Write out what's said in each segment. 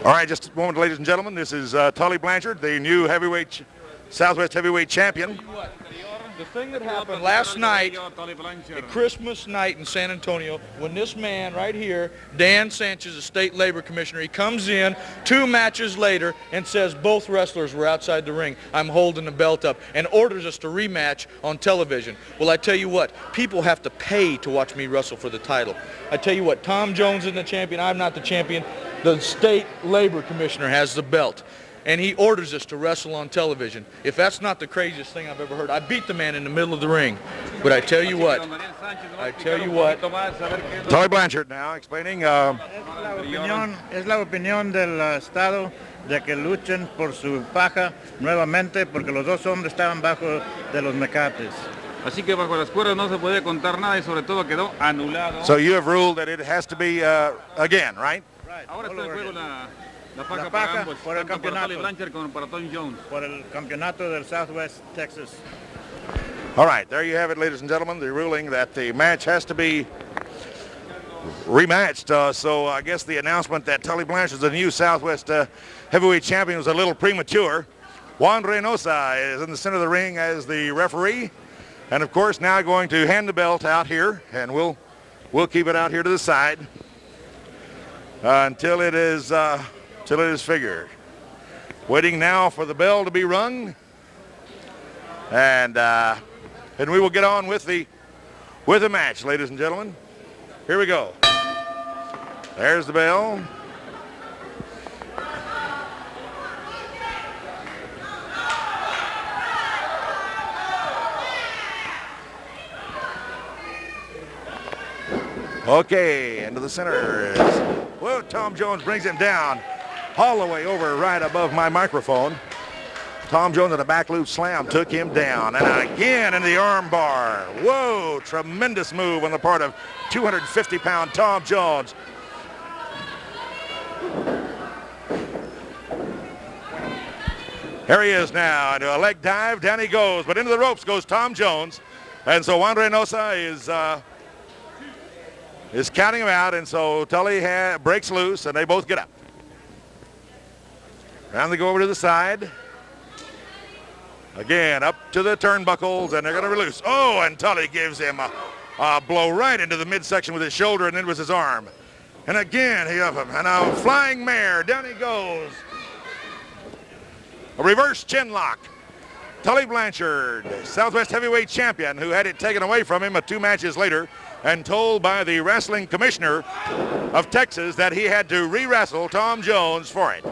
All right, just a moment, ladies and gentlemen. This is Tully Blanchard, the new Southwest heavyweight champion. The thing that happened last night, a Christmas night in San Antonio, when this man right here, Dan Sanchez, the state labor commissioner, he comes in 2 matches later and says both wrestlers were outside the ring. I'm holding the belt up, and orders us to rematch on television. Well, I tell you what, people have to pay to watch me wrestle for the title. I tell you what, Tom Jones is the champion. I'm not the champion. The state labor commissioner has the belt, and he orders us to wrestle on television. If that's not the craziest thing I've ever heard, I beat the man in the middle of the ring. But I tell you what, Tully Blanchard now explaining. Es la opinión del Estado de que luchen por su paja nuevamente, porque los dos hombres estaban bajo de los mecates. Así que bajo las cuerdas no se puede contar nada y sobre todo quedó anulado. So you have ruled that it has to be again, right? Ahora está en juego la paja para ambos, por el tanto para campeonato. Tully Blanchard como para Tom Jones. Por el campeonato del Southwest Texas. All right, there you have it, ladies and gentlemen, the ruling that the match has to be rematched. So I guess the announcement that Tully Blanchard is the new Southwest heavyweight champion was a little premature. Juan Reynosa is in the center of the ring as the referee. And of course now going to hand the belt out here, and we'll keep it out here to the side until it is figured. Waiting now for the bell to be rung, and we will get on with the match, ladies and gentlemen. Here we go. There's the bell. Okay, into the center. Well, Tom Jones brings him down all the way over right above my microphone. Tom Jones in a back loop slam took him down. And again in the arm bar. Whoa, tremendous move on the part of 250-pound Tom Jones. Here he is now into a leg dive. Down he goes, but into the ropes goes Tom Jones. And so Juan Reynosa is counting him out, and so Tully breaks loose, and they both get up. Now they go over to the side. Again, up to the turnbuckles, and they're going to release. Oh, and Tully gives him a blow right into the midsection with his shoulder, and then with his arm. And again, he up him, and a flying mare. Down he goes. A reverse chin lock. Tully Blanchard, Southwest heavyweight champion, who had it taken away from him 2 matches later, and told by the wrestling commissioner of Texas that he had to re-wrestle Tom Jones for it.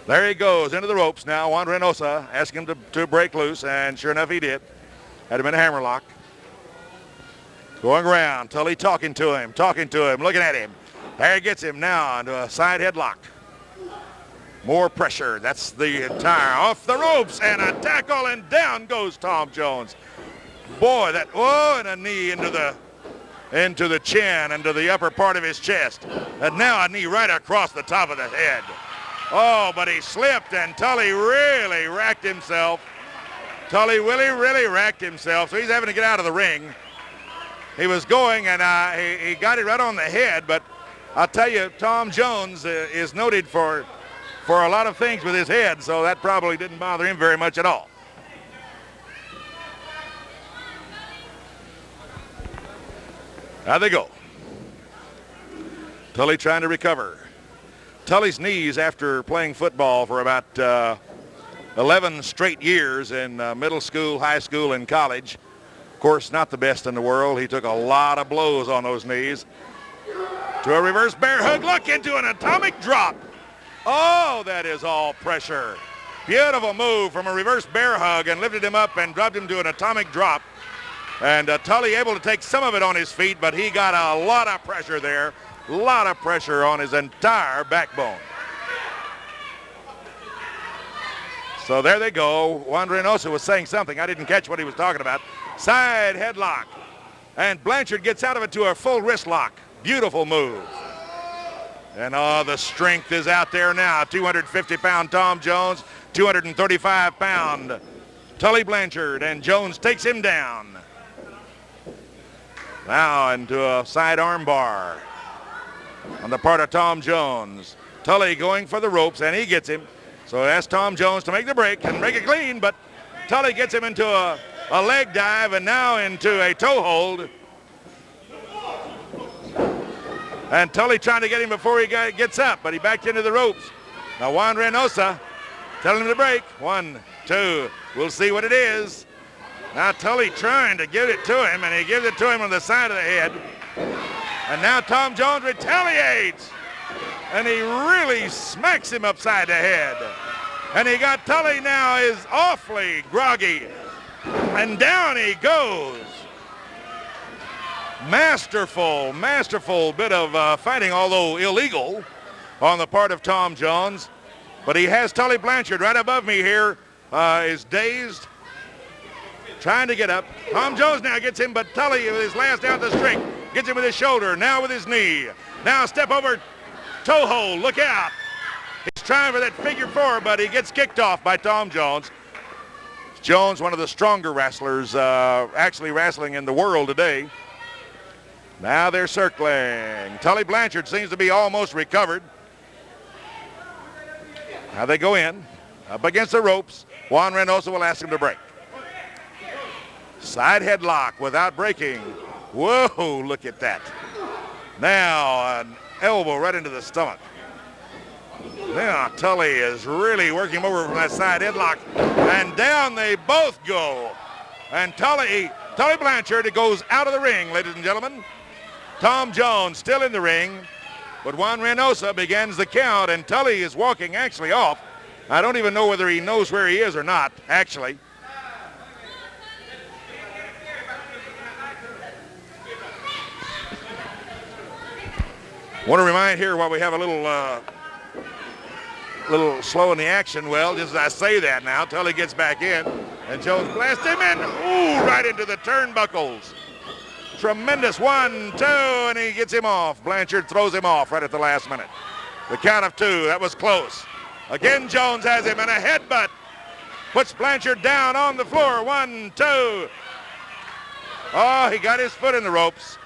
There he goes into the ropes now. Juan Reynosa asking him to break loose, and sure enough he did. Had him in a hammerlock. Going around, Tully talking to him, looking at him. There he gets him now into a side headlock. More pressure. That's the entire off the ropes, and a tackle, and down goes Tom Jones. Boy, and a knee into the chin, into the upper part of his chest. And now a knee right across the top of the head. Oh, but he slipped, and Tully really racked himself. Tully really racked himself, so he's having to get out of the ring. He was going, and he got it right on the head, but I'll tell you, Tom Jones is noted for a lot of things with his head, so that probably didn't bother him very much at all. Now they go. Tully trying to recover. Tully's knees, after playing football for about 11 straight years in middle school, high school, and college. Of course, not the best in the world. He took a lot of blows on those knees. To a reverse bear hug. Look, into an atomic drop. Oh, that is all pressure. Beautiful move from a reverse bear hug, and lifted him up and dropped him to an atomic drop. And Tully able to take some of it on his feet, but he got a lot of pressure there. A lot of pressure on his entire backbone. So there they go. Juan Reynosa was saying something. I didn't catch what he was talking about. Side headlock. And Blanchard gets out of it to a full wrist lock. Beautiful move. And the strength is out there now. 250-pound Tom Jones, 235-pound Tully Blanchard, and Jones takes him down. Now into a side arm bar. on the part of Tom Jones. Tully going for the ropes, and he gets him. So that's Tom Jones to make the break and break it clean, but Tully gets him into a leg dive and now into a toe hold. And Tully trying to get him before he gets up, but he backed into the ropes. Now Juan Reynosa telling him to break. 1, 2, we'll see what it is. Now Tully trying to give it to him, and he gives it to him on the side of the head. And now Tom Jones retaliates, and he really smacks him upside the head. And he got Tully now is awfully groggy, and down he goes. Masterful bit of fighting, although illegal on the part of Tom Jones. But he has Tully Blanchard right above me here, is dazed, trying to get up. Tom Jones now gets him, but Tully with his last down the string gets him with his shoulder, now with his knee. Now step over, toe hold, look out. He's trying for that figure 4, but he gets kicked off by Tom Jones. Jones, one of the stronger wrestlers actually wrestling in the world today. Now they're circling. Tully Blanchard seems to be almost recovered. Now they go in, up against the ropes. Juan Reynosa will ask him to break. Side headlock without breaking. Whoa, look at that. Now an elbow right into the stomach. Now Tully is really working him over from that side headlock. And down they both go. And Tully Blanchard goes out of the ring, ladies and gentlemen. Tom Jones still in the ring, but Juan Reynosa begins the count, and Tully is walking actually off. I don't even know whether he knows where he is or not, actually. Want to remind here while we have a little slow in the action. Well, just as I say that now, Tully gets back in, and Jones blasts him in. Ooh, right into the turnbuckles. Tremendous 1, 2, and he gets him off. Blanchard throws him off right at the last minute. The count of 2, that was close. Again, Jones has him, and a headbutt puts Blanchard down on the floor. 1, 2. Oh, he got his foot in the ropes.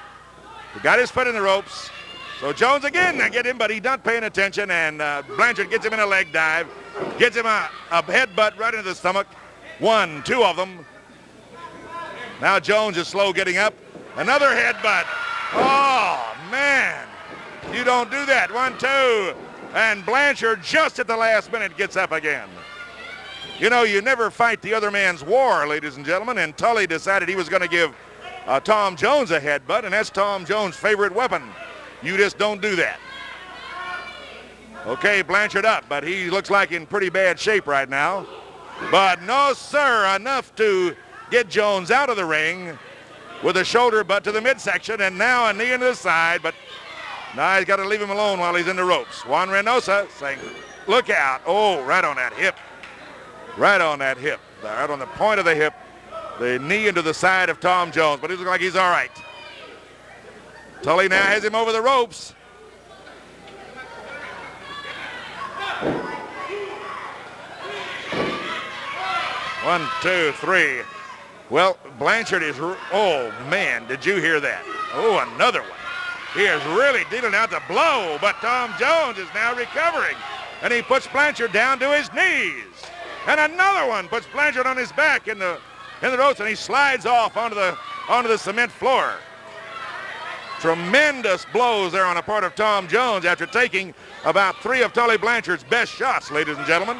So Jones again get him, but he's not paying attention, and Blanchard gets him in a leg dive, gets him a headbutt right into the stomach. 1, 2 of them. Now Jones is slow getting up. Another headbutt. Oh, man. You don't do that. 1, 2. And Blanchard just at the last minute gets up again. You know, you never fight the other man's war, ladies and gentlemen, and Tully decided he was going to give Tom Jones a headbutt, and that's Tom Jones' favorite weapon. You just don't do that. Okay, Blanchard up, but he looks like in pretty bad shape right now. But no, sir, enough to get Jones out of the ring with a shoulder butt to the midsection, and now a knee into the side, but now he's got to leave him alone while he's in the ropes. Juan Reynosa saying, look out. Oh, right on that hip. Right on the point of the hip. The knee into the side of Tom Jones, but he looks like he's all right. Tully now has him over the ropes. One, two, three. Well, Blanchard is, oh man, did you hear that? Oh, another one. He is really dealing out the blow, but Tom Jones is now recovering. And he puts Blanchard down to his knees. And another one puts Blanchard on his back in the ropes, and he slides off onto the cement floor. Tremendous blows there on the part of Tom Jones after taking about 3 of Tully Blanchard's best shots, ladies and gentlemen.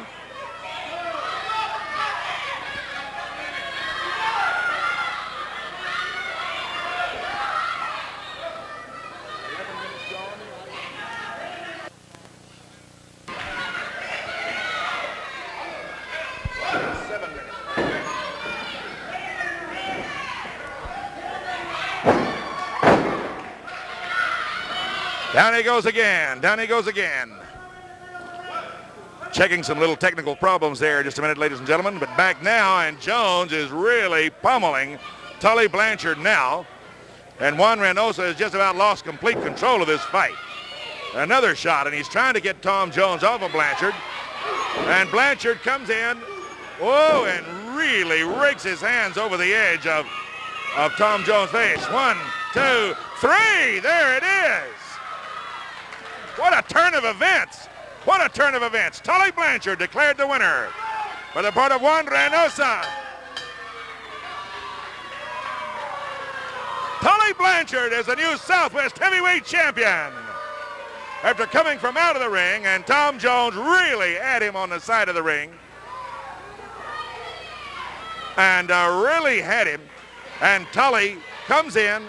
Down he goes again. Checking some little technical problems there just a minute, ladies and gentlemen. But back now, and Jones is really pummeling Tully Blanchard now. And Juan Reynosa has just about lost complete control of this fight. Another shot, and he's trying to get Tom Jones off of Blanchard. And Blanchard comes in, whoa, and really rakes his hands over the edge of Tom Jones' face. 1, 2, 3, there it is. What a turn of events. What a turn of events. Tully Blanchard declared the winner for the part of Juan Reynosa. Tully Blanchard is the new Southwest Heavyweight Champion. After coming from out of the ring, and Tom Jones really had him on the side of the ring. And really had him. And Tully comes in,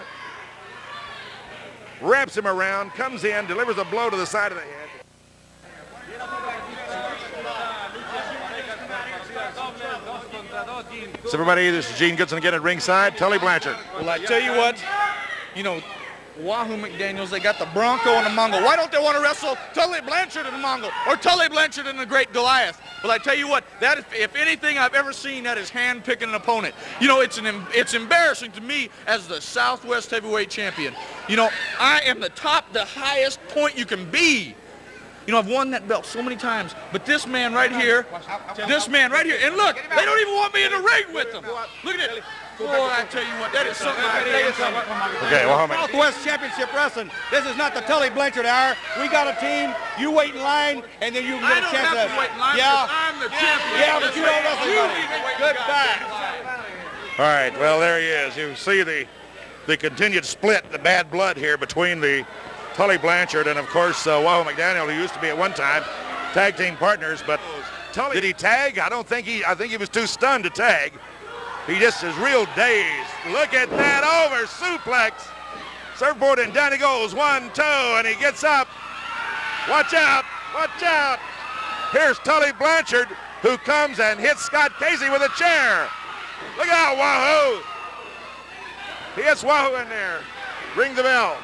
wraps him around, comes in, delivers a blow to the side of the head. So everybody, this is Gene Goodson again at ringside. Tully Blanchard. Well, I tell you what, you know, Wahoo McDaniels, they got the Bronco and the Mongol. Why don't they want to wrestle Tully Blanchard and the Mongol, or Tully Blanchard and the Great Goliath? Well, I tell you what, that is, if anything I've ever seen, that is hand-picking an opponent. You know, it's embarrassing to me as the Southwest Heavyweight Champion. You know, I am the highest point you can be. You know, I've won that belt so many times, but this man right here, and look, they don't even want me in the ring with them. Look at it. Boy, I tell you what, that is something I tell you something. Okay, well, Southwest Championship Wrestling. This is not the Tully Blanchard hour. We got a team. You wait in line, and then you can get a chance I don't have to wait in line. Yeah, I'm the champion. yeah, but you don't wrestle. Goodbye. all right, well, there he is. You see the continued split, the bad blood here between the Tully Blanchard and, of course, Wahoo McDaniel, who used to be at one time tag team partners. But Tully, did he tag? I think he was too stunned to tag. He just is real dazed. Look at that over suplex. Surfboard, and down he goes. 1, 2, and he gets up. Watch out, watch out. Here's Tully Blanchard, who comes and hits Scott Casey with a chair. Look out, Wahoo. He hits Wahoo in there. Ring the bell.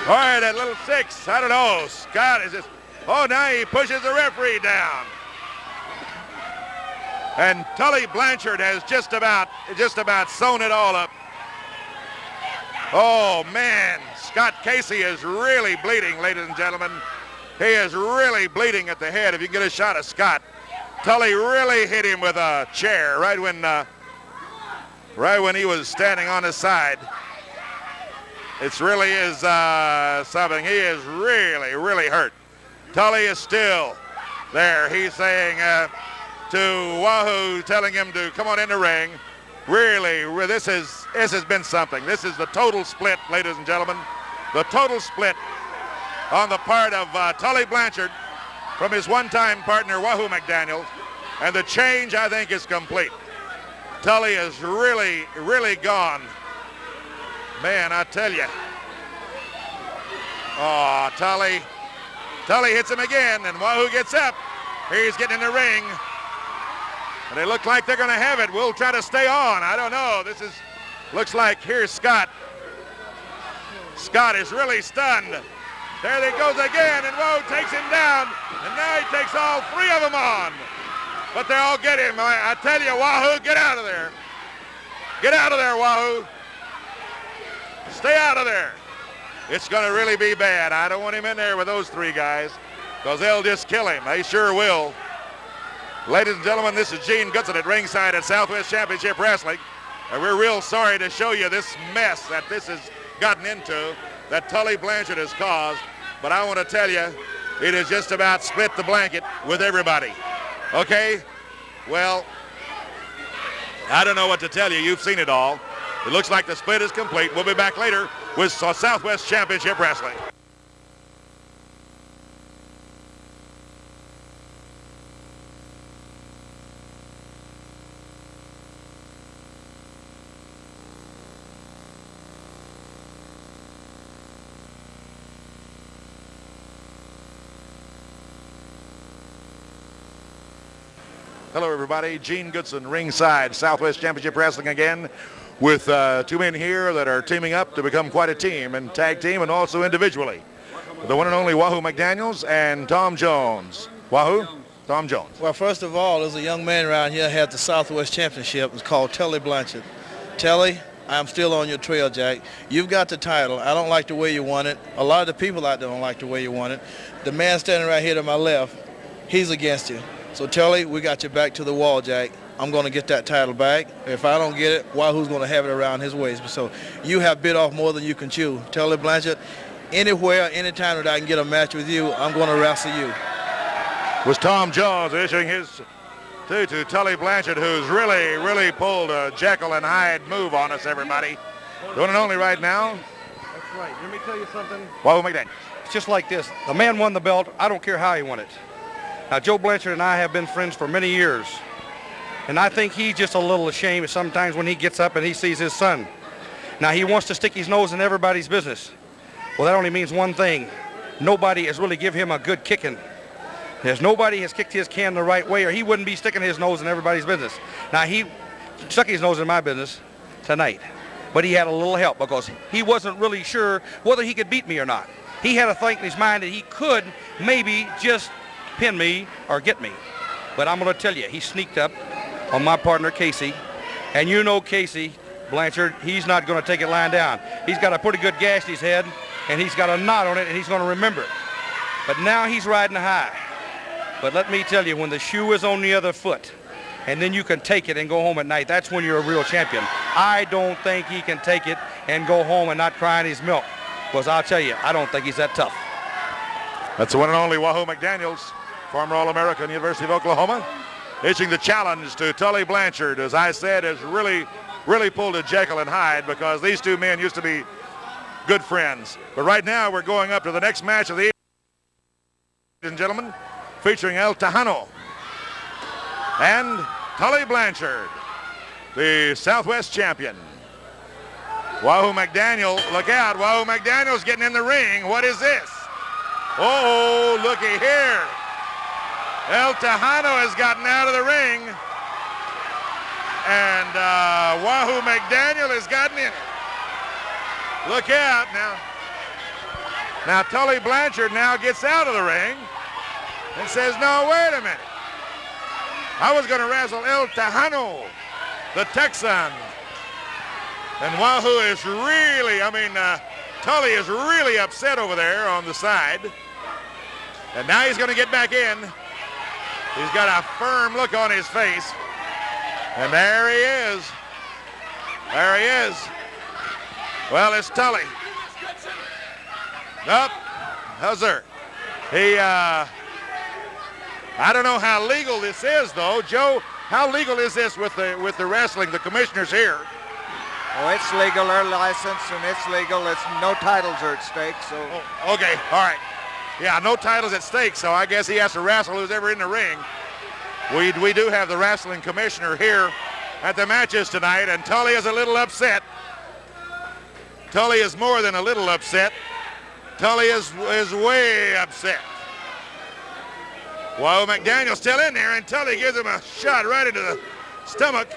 All right, at little 6, I don't know. Scott is just, oh, now he pushes the referee down. And Tully Blanchard has just about sewn it all up. Oh, man, Scott Casey is really bleeding, ladies and gentlemen. He is really bleeding at the head. If you can get a shot of Scott. Tully really hit him with a chair right when he was standing on his side. It really is something. He is really, really hurt. Tully is still there. He's saying to Wahoo, telling him to come on in the ring. Really, this has been something. This is the total split, ladies and gentlemen. The total split on the part of Tully Blanchard from his one-time partner, Wahoo McDaniels. And the change, I think, is complete. Tully is really, really gone. Man, I tell you. Oh, Tully hits him again, and Wahoo gets up. He's getting in the ring. And they look like they're going to have it. We'll try to stay on. I don't know. Looks like here's Scott. Scott is really stunned. There he goes again, and Wahoo takes him down. And now he takes all 3 of them on. But they all get him. I tell you, Wahoo, get out of there. Get out of there, Wahoo. Stay out of there. It's going to really be bad. I don't want him in there with those 3 guys because they'll just kill him. They sure will. Ladies and gentlemen, this is Gene Goodson at ringside at Southwest Championship Wrestling. And we're real sorry to show you this mess that this has gotten into, that Tully Blanchard has caused. But I want to tell you, it has just about split the blanket with everybody. Okay? Well, I don't know what to tell you. You've seen it all. It looks like the split is complete. We'll be back later with Southwest Championship Wrestling. Hello, everybody. Gene Goodson, ringside, Southwest Championship Wrestling again, with 2 men here that are teaming up to become quite a team, and tag team and also individually. The one and only Wahoo McDaniels and Tom Jones. Wahoo, Tom Jones. Well, first of all, there's a young man around here had the Southwest Championship. It's called Tully Blanchard. Tully, I'm still on your trail, Jack. You've got the title. I don't like the way you won it. A lot of the people out there don't like the way you won it. The man standing right here to my left, he's against you. So Tully, we got you back to the wall, Jack. I'm going to get that title back. If I don't get it, Wahoo's going to have it around his waist. So you have bit off more than you can chew. Tully Blanchard, anywhere, anytime that I can get a match with you, I'm going to wrestle you. Was Tom Jones issuing his to Tully Blanchard, who's really pulled a Jekyll and Hyde move on us, everybody. Doing it only right now. That's right. Let me tell you something. Wahoo McDaniel. It's just like this. The man won the belt. I don't care how he won it. Now, Joe Blanchard and I have been friends for many years. And I think he's just a little ashamed sometimes when he gets up and he sees his son. Now, he wants to stick his nose in everybody's business. Well, that only means one thing. Nobody has really given him a good kicking. There's nobody has kicked his can the right way, or he wouldn't be sticking his nose in everybody's business. Now, he stuck his nose in my business tonight, but he had a little help because he wasn't really sure whether he could beat me or not. He had a think in his mind that he could maybe just pin me or get me. But I'm going to tell you, he sneaked up on my partner, Casey, and you know Casey Blanchard, he's not going to take it lying down. He's got a pretty good gash in his head, and he's got a knot on it, and he's going to remember it. But now he's riding high. But let me tell you, when the shoe is on the other foot, and then you can take it and go home at night, that's when you're a real champion. I don't think he can take it and go home and not cry in his milk. Because I'll tell you, I don't think he's that tough. That's the one and only Wahoo McDaniels, former All-American, University of Oklahoma, issuing the challenge to Tully Blanchard, as I said, has really pulled a Jekyll and Hyde because these two men used to be good friends. But right now we're going up to the next match of the evening, ladies and gentlemen, featuring El Tejano and Tully Blanchard, the Southwest champion. Wahoo McDaniel, look out, Wahoo McDaniel's getting in the ring. What is this? Oh, looky here. El Tejano has gotten out of the ring, and Wahoo McDaniel has gotten in it. Look out now. Now Tully Blanchard now gets out of the ring and says, no, wait a minute. I was going to wrestle El Tejano, the Texan. And Wahoo is really, Tully is really upset over there on the side. And now he's going to get back in. He's got a firm look on his face. And there he is. There he is. Well, it's Tully. Nope. Huzzer. He, I don't know how legal this is, though. Joe, how legal is this with the wrestling? The commissioners here. Oh, it's legal. They're licensed, and it's legal. It's no titles are at stake. So. Oh, okay. All right. Yeah, no titles at stake. So I guess he has to wrestle who's ever in the ring. We do have the wrestling commissioner here at the matches tonight, and Tully is a little upset. Tully is more than a little upset. Tully is way upset. Wahoo McDaniel's still in there, and Tully gives him a shot right into the stomach.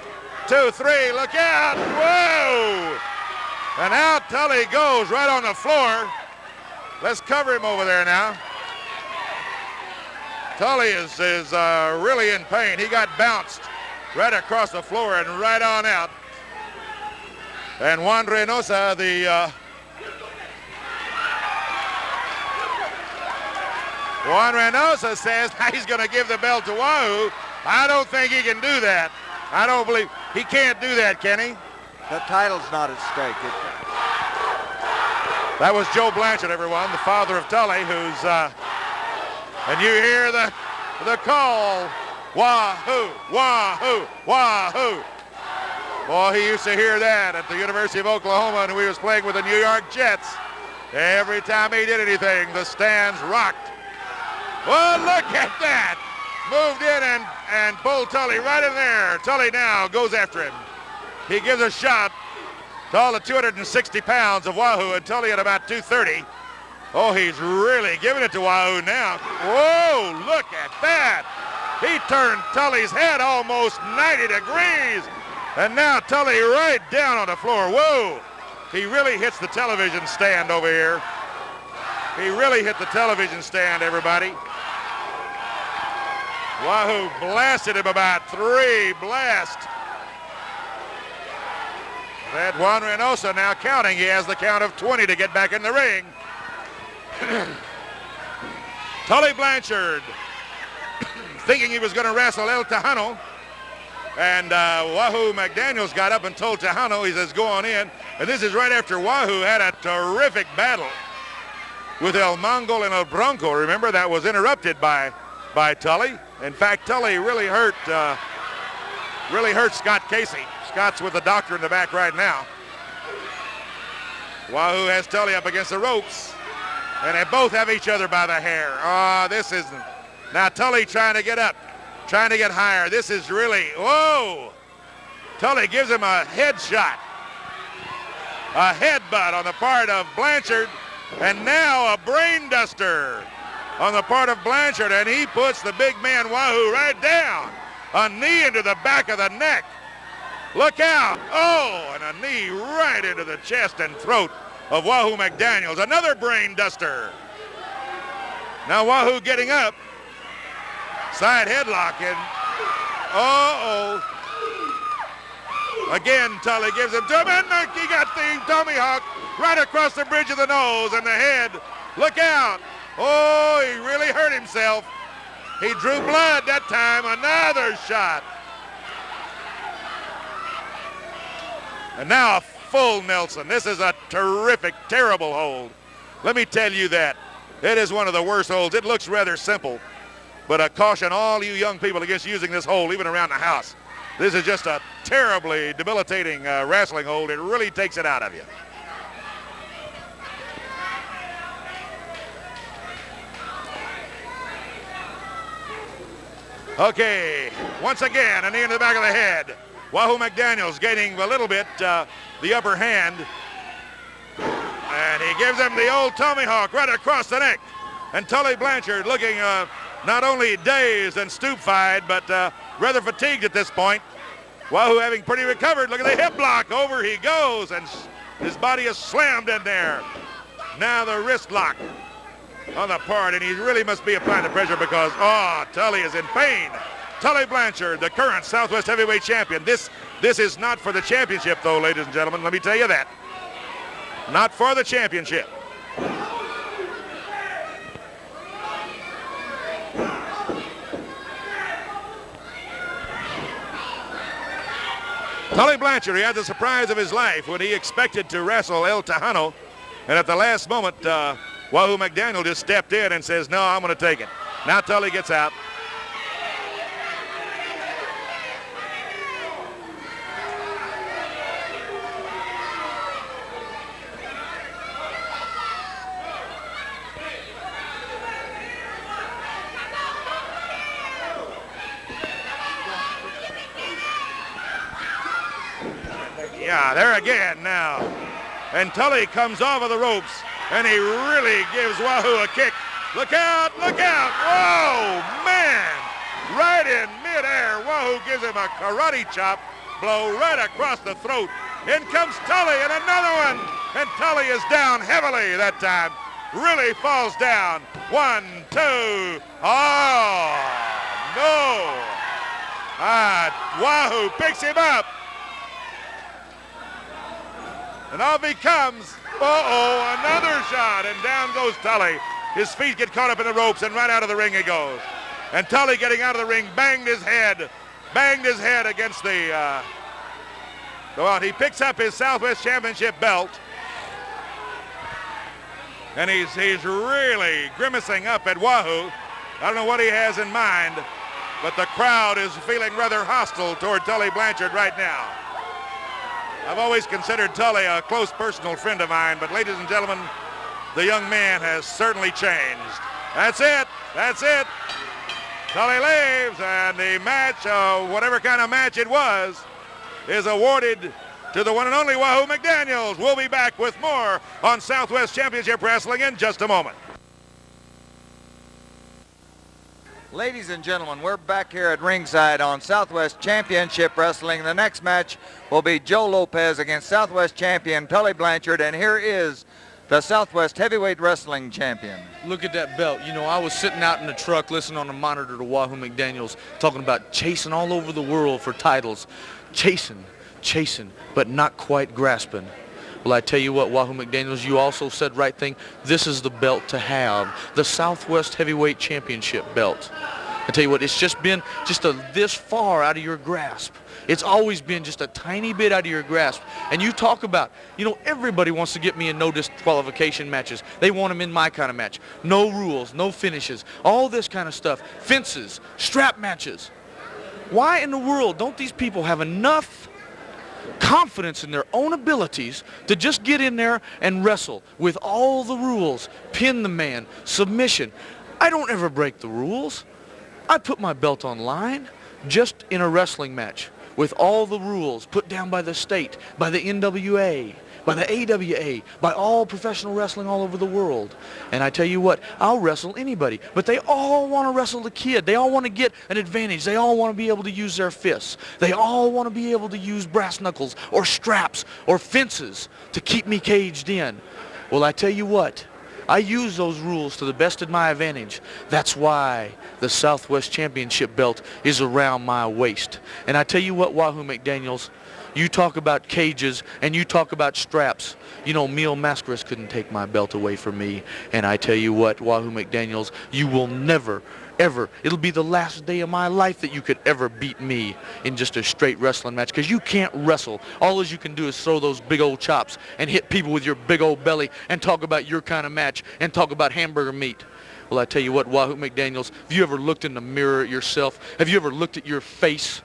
2, 3, look out! Whoa! And out Tully goes right on the floor. Let's cover him over there now. Tully is really in pain. He got bounced right across the floor and right on out. And Juan Reynosa, Juan Reynosa says he's going to give the belt to Wahoo. I don't think he can do that. I don't believe he can't do that, can he? The title's not at stake. That was Joe Blanchard, everyone, the father of Tully, who's and you hear the call, Wahoo, Wahoo, Wahoo. Boy, he used to hear that at the University of Oklahoma when he was playing with the New York Jets. Every time he did anything, the stands rocked. Well, look at that. Moved in and pulled Tully right in there. Tully now goes after him. He gives a shot to all the 260 pounds of Wahoo, and Tully at about 230. Oh, he's really giving it to Wahoo now. Whoa, look at that. He turned Tully's head almost 90 degrees. And now Tully right down on the floor. Whoa. He really hits the television stand over here. He really hit the television stand, everybody. Wahoo blasted him about 3 blasts. That Juan Reynosa now counting. He has the count of 20 to get back in the ring. Tully Blanchard thinking he was going to wrestle El Tejano. And Wahoo McDaniels got up and told Tejano, he says, go on in. And this is right after Wahoo had a terrific battle with El Mongol and El Bronco. Remember, that was interrupted by Tully. In fact, Tully really hurt Scott Casey. Scott's with the doctor in the back right now. Wahoo has Tully up against the ropes, and they both have each other by the hair. Oh, this isn't. Now Tully trying to get up, trying to get higher. This is really, whoa. Tully gives him a headshot, a headbutt on the part of Blanchard, and now a brain duster on the part of Blanchard, and he puts the big man Wahoo right down. A knee into the back of the neck. Look out. Oh, and a knee right into the chest and throat of Wahoo McDaniels. Another brain duster. Now Wahoo getting up. Side headlock, and uh-oh. Again, Tully gives him to him, and he got the tomahawk right across the bridge of the nose and the head. Look out. Oh, he really hurt himself. He drew blood that time. Another shot. And now a full Nelson. This is a terrific, terrible hold. Let me tell you that. It is one of the worst holds. It looks rather simple, but I caution all you young people against using this hold even around the house. This is just a terribly debilitating wrestling hold. It really takes it out of you. Okay, once again, a knee in the back of the head. Wahoo McDaniels gaining a little bit the upper hand. And he gives him the old tomahawk right across the neck. And Tully Blanchard looking not only dazed and stupefied, but rather fatigued at this point. Wahoo having pretty recovered. Look at the hip block. Over he goes, and his body is slammed in there. Now the wrist lock on the part, and he really must be applying the pressure because, oh, Tully is in pain. Tully Blanchard, the current Southwest Heavyweight Champion. This is not for the championship, though, ladies and gentlemen. Let me tell you that. Not for the championship. Tully Blanchard, he had the surprise of his life when he expected to wrestle El Tejano, and at the last moment, Wahoo McDaniel just stepped in and says, no, I'm going to take it. Now Tully gets out. Yeah, there again now. And Tully comes off of the ropes, and he really gives Wahoo a kick. Look out, look out. Whoa, man. Right in midair, Wahoo gives him a karate chop, blow right across the throat. In comes Tully, and another one. And Tully is down heavily that time. Really falls down. 1, 2. Oh, no. Wahoo picks him up. And off he comes. Uh-oh, another shot, and down goes Tully. His feet get caught up in the ropes, and right out of the ring he goes. And Tully, getting out of the ring, banged his head against the, well, he picks up his Southwest Championship belt. And he's really grimacing up at Wahoo. I don't know what he has in mind, but the crowd is feeling rather hostile toward Tully Blanchard right now. I've always considered Tully a close personal friend of mine, but ladies and gentlemen, the young man has certainly changed. That's it. That's it. Tully leaves, and the match, whatever kind of match it was, is awarded to the one and only Wahoo McDaniels. We'll be back with more on Southwest Championship Wrestling in just a moment. Ladies and gentlemen, we're back here at ringside on Southwest Championship Wrestling. The next match will be Joe Lopez against Southwest champion Tully Blanchard, and here is the Southwest Heavyweight Wrestling Champion. Look at that belt. You know, I was sitting out in the truck listening on the monitor to Wahoo McDaniels talking about chasing all over the world for titles. Chasing, but not quite grasping. Well, I tell you what, Wahoo McDaniels, you also said right thing. This is the belt to have, the Southwest Heavyweight Championship belt. I tell you what, it's just been just this far out of your grasp. It's always been just a tiny bit out of your grasp. And you talk about, you know, everybody wants to get me in no disqualification matches. They want them in my kind of match. No rules, no finishes, all this kind of stuff. Fences, strap matches. Why in the world don't these people have enough confidence in their own abilities to just get in there and wrestle with all the rules, pin the man, submission? I don't ever break the rules. I put my belt on line just in a wrestling match with all the rules put down by the state, by the NWA, by the AWA, by all professional wrestling all over the world. And I tell you what, I'll wrestle anybody, but they all want to wrestle the kid. They all want to get an advantage. They all want to be able to use their fists. They all want to be able to use brass knuckles or straps or fences to keep me caged in. Well, I tell you what, I use those rules to the best of my advantage. That's why the Southwest Championship belt is around my waist. And I tell you what, Wahoo McDaniels, you talk about cages and you talk about straps. You know, Mil Mascaras couldn't take my belt away from me. And I tell you what, Wahoo McDaniels, you will never, ever, it'll be the last day of my life that you could ever beat me in just a straight wrestling match, because you can't wrestle. All you can do is throw those big old chops and hit people with your big old belly and talk about your kind of match and talk about hamburger meat. Well, I tell you what, Wahoo McDaniels, have you ever looked in the mirror at yourself? Have you ever looked at your face,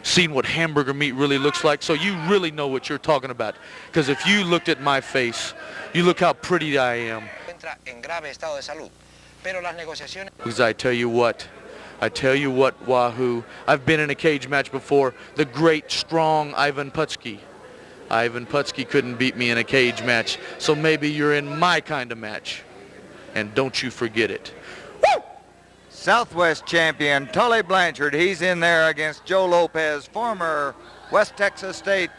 seen what hamburger meat really looks like? So you really know what you're talking about. Because if you looked at my face, you look how pretty I am. Because I tell you what, Wahoo, I've been in a cage match before. The great, strong Ivan Putski. Ivan Putski couldn't beat me in a cage match, so maybe you're in my kind of match. And don't you forget it. Woo! Southwest champion Tully Blanchard, he's in there against Joe Lopez, former West Texas State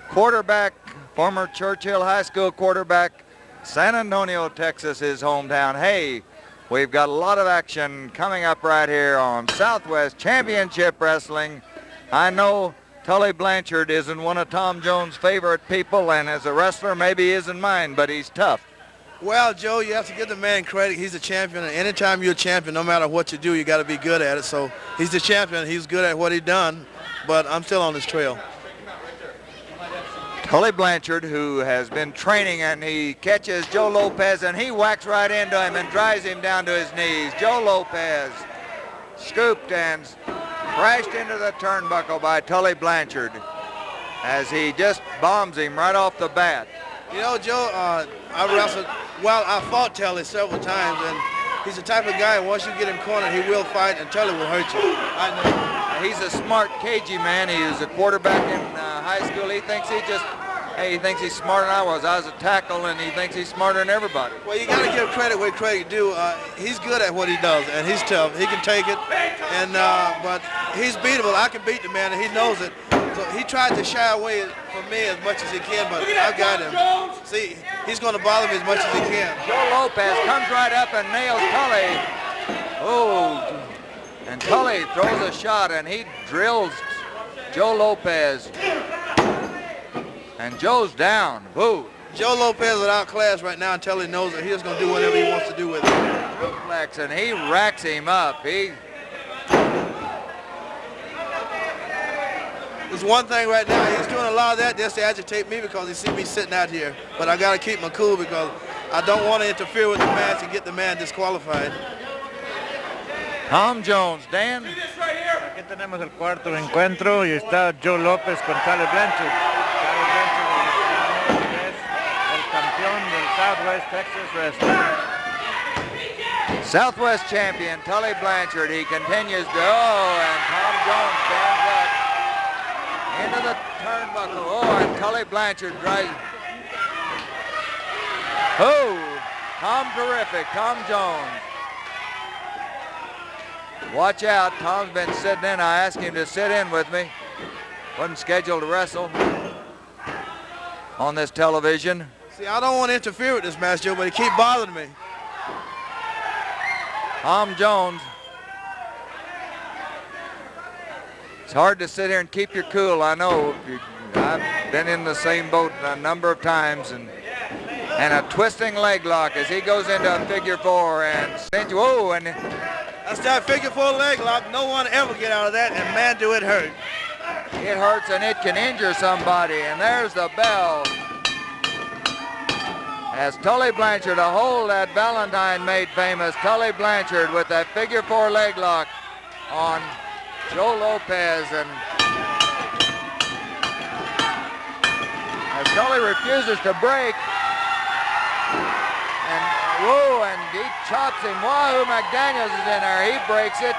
quarterback, former Churchill High School quarterback. San Antonio, Texas, his hometown. Hey, we've got a lot of action coming up right here on Southwest Championship Wrestling. I know Tully Blanchard isn't one of Tom Jones' favorite people, and as a wrestler, maybe he isn't mine, but he's tough. Well, Joe, you have to give the man credit. He's a champion, and anytime you're a champion, no matter what you do, you got to be good at it. So he's the champion. He's good at what he done, but I'm still on his trail. Tully Blanchard, who has been training, and he catches Joe Lopez, and he whacks right into him and drives him down to his knees. Joe Lopez scooped and crashed into the turnbuckle by Tully Blanchard as he just bombs him right off the bat. You know, Joe, I wrestled, well, I fought Tully several times, and he's the type of guy, once you get him cornered, he will fight, and Tully will hurt you. I know. He's a smart, cagey man. He was a quarterback in high school. He thinks he thinks he's smarter than I was. I was a tackle, and he thinks he's smarter than everybody. Well, you got to give credit where credit due. He's good at what he does, and he's tough. He can take it, and but he's beatable. I can beat the man, and he knows it. So he tried to shy away from me as much as he can, but I got him. See, he's going to bother me as much as he can. Joe Lopez comes right up and nails Tully. Oh, and Tully throws a shot, and he drills Joe Lopez. And Joe's down. Boo. Joe Lopez is outclassed right now, and Tully knows that he's going to do whatever he wants to do with it. Suplex, and he racks him up. There's one thing right now, he's doing a lot of that just to agitate me because he see me sitting out here. But I got to keep my cool because I don't want to interfere with the match and get the man disqualified. Tom Jones, Dan. Aquí tenemos el cuarto encuentro y está Joe Lopez con Tully Blanchard. Tully Blanchard es el campeón del Southwest Texas Wrestling. Southwest champion Tully Blanchard. He continues to, and Tom Jones stands up into the turnbuckle. Oh, and Tully Blanchard drives. Oh, Tom terrific, Tom Jones. Watch out, Tom's been sitting in. I asked him to sit in with me. Wasn't scheduled to wrestle on this television. See, I don't want to interfere with this match, Joe, but he keep bothering me. Tom Jones. It's hard to sit here and keep your cool, I know. I've been in the same boat a number of times, and a twisting leg lock as he goes into a figure four and whoa, and That's that figure 4 leg lock. No one ever get out of that, and man, do it hurt. It hurts and it can injure somebody, and there's the bell. As Tully Blanchard, a hold that Valentine made famous, Tully Blanchard with that figure 4 leg lock on Joe Lopez, and as Tully refuses to break, and whoa, and he chops him. Wahoo McDaniels is in there. He breaks it.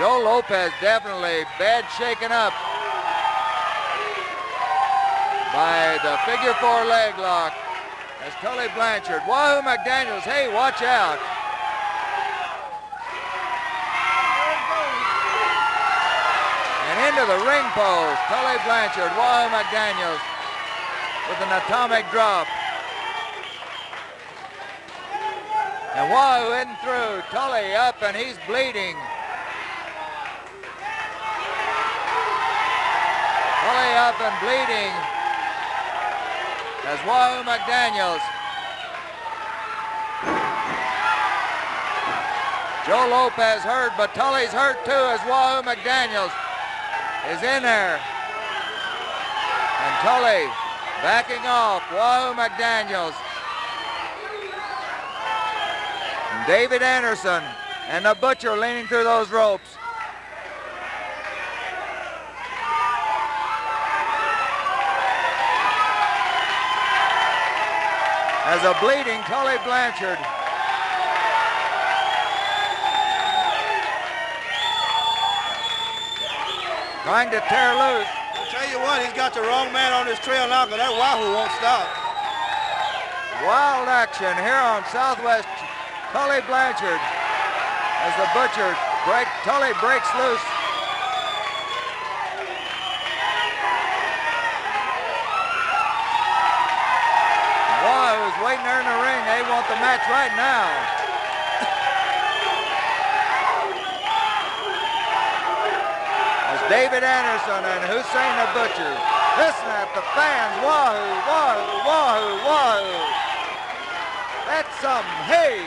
Joe Lopez definitely bad shaken up by the figure 4 leg lock. As Tully Blanchard, Wahoo McDaniels, hey, watch out. And into the ring post, Tully Blanchard, Wahoo McDaniels with an atomic drop. And Wahoo isn't through. Tully up and he's bleeding. Tully up and bleeding as Wahoo McDaniels. Joe Lopez hurt, but Tully's hurt too as Wahoo McDaniels is in there. And Tully backing off, Wahoo McDaniels. And David Anderson and the Butcher leaning through those ropes. As a bleeding Tully Blanchard. Trying to tear loose. I'll tell you what, he's got the wrong man on his trail now, because that Wahoo won't stop. Wild action here on Southwest. Tully Blanchard as the Butcher Tully breaks loose. Wahoo's waiting there in the ring. They want the match right now. As David Anderson and Hussein the Butcher. Listen at the fans. Wahoo, Wahoo, Wahoo, Wahoo. That's something. Hey.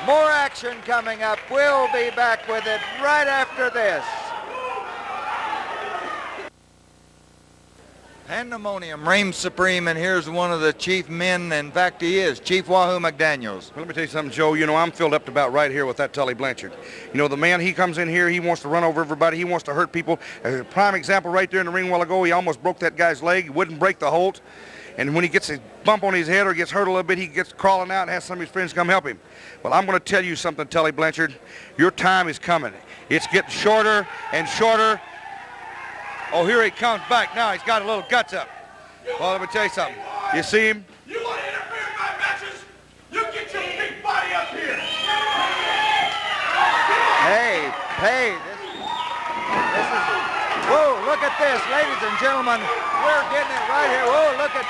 More action coming up. We'll be back with it right after this. Pandemonium reigns supreme, and here's one of the chief men. In fact, he is Chief Wahoo McDaniels. Well, let me tell you something, Joe. You know, I'm filled up to about right here with that Tully Blanchard. You know, the man, he comes in here, he wants to run over everybody. He wants to hurt people. A prime example right there in the ring a while ago, he almost broke that guy's leg. He wouldn't break the Holt. And when he gets a bump on his head or gets hurt a little bit, he gets crawling out and has some of his friends come help him. Well, I'm going to tell you something, Tully Blanchard. Your time is coming. It's getting shorter and shorter. Oh, here he comes back now. He's got a little guts up. Well, let me tell you something. You see him? You want to interfere in my matches? You get your big body up here. Hey, this is, whoa, look at this, ladies and gentlemen. We're getting it right here. Whoa, look at,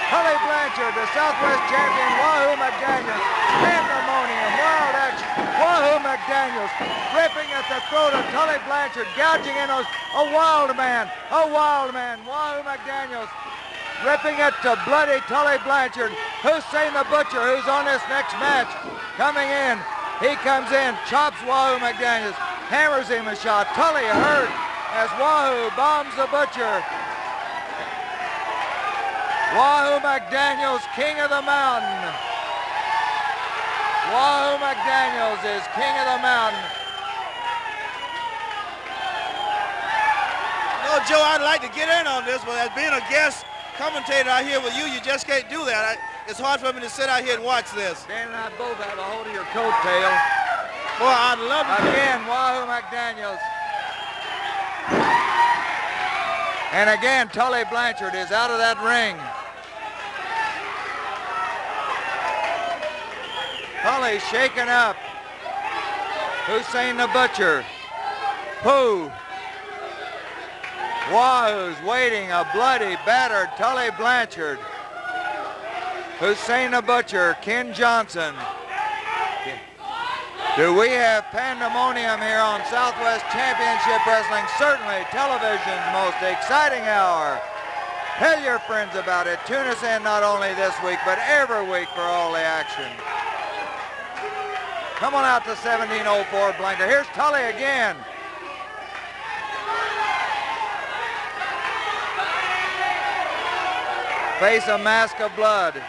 Tully Blanchard, the Southwest champion, Wahoo McDaniels. Pandemonium, wild action. Wahoo McDaniels ripping at the throat of Tully Blanchard, gouging in those, a wild man. Wahoo McDaniels ripping it to bloody Tully Blanchard. Hussein the Butcher, who's on this next match, coming in. He comes in, chops Wahoo McDaniels, hammers him a shot. Tully hurt as Wahoo bombs the Butcher. Wahoo McDaniels, king of the mountain. Wahoo McDaniels is king of the mountain. No, Joe, I'd like to get in on this, but as being a guest commentator out here with you, you just can't do that. It's hard for me to sit out here and watch this. Dan and I both have a hold of your coattail. Boy, I'd love to. Again, Wahoo McDaniels. And again, Tully Blanchard is out of that ring. Tully shaken up. Hussein the Butcher. Wahoo's waiting, a bloody, battered Tully Blanchard. Hussein the Butcher, Ken Johnson. Do we have pandemonium here on Southwest Championship Wrestling? Certainly television's most exciting hour. Tell your friends about it. Tune us in not only this week, but every week for all the action. Come on out to 1704 Blanchard. Here's Tully again. Face a mask of blood.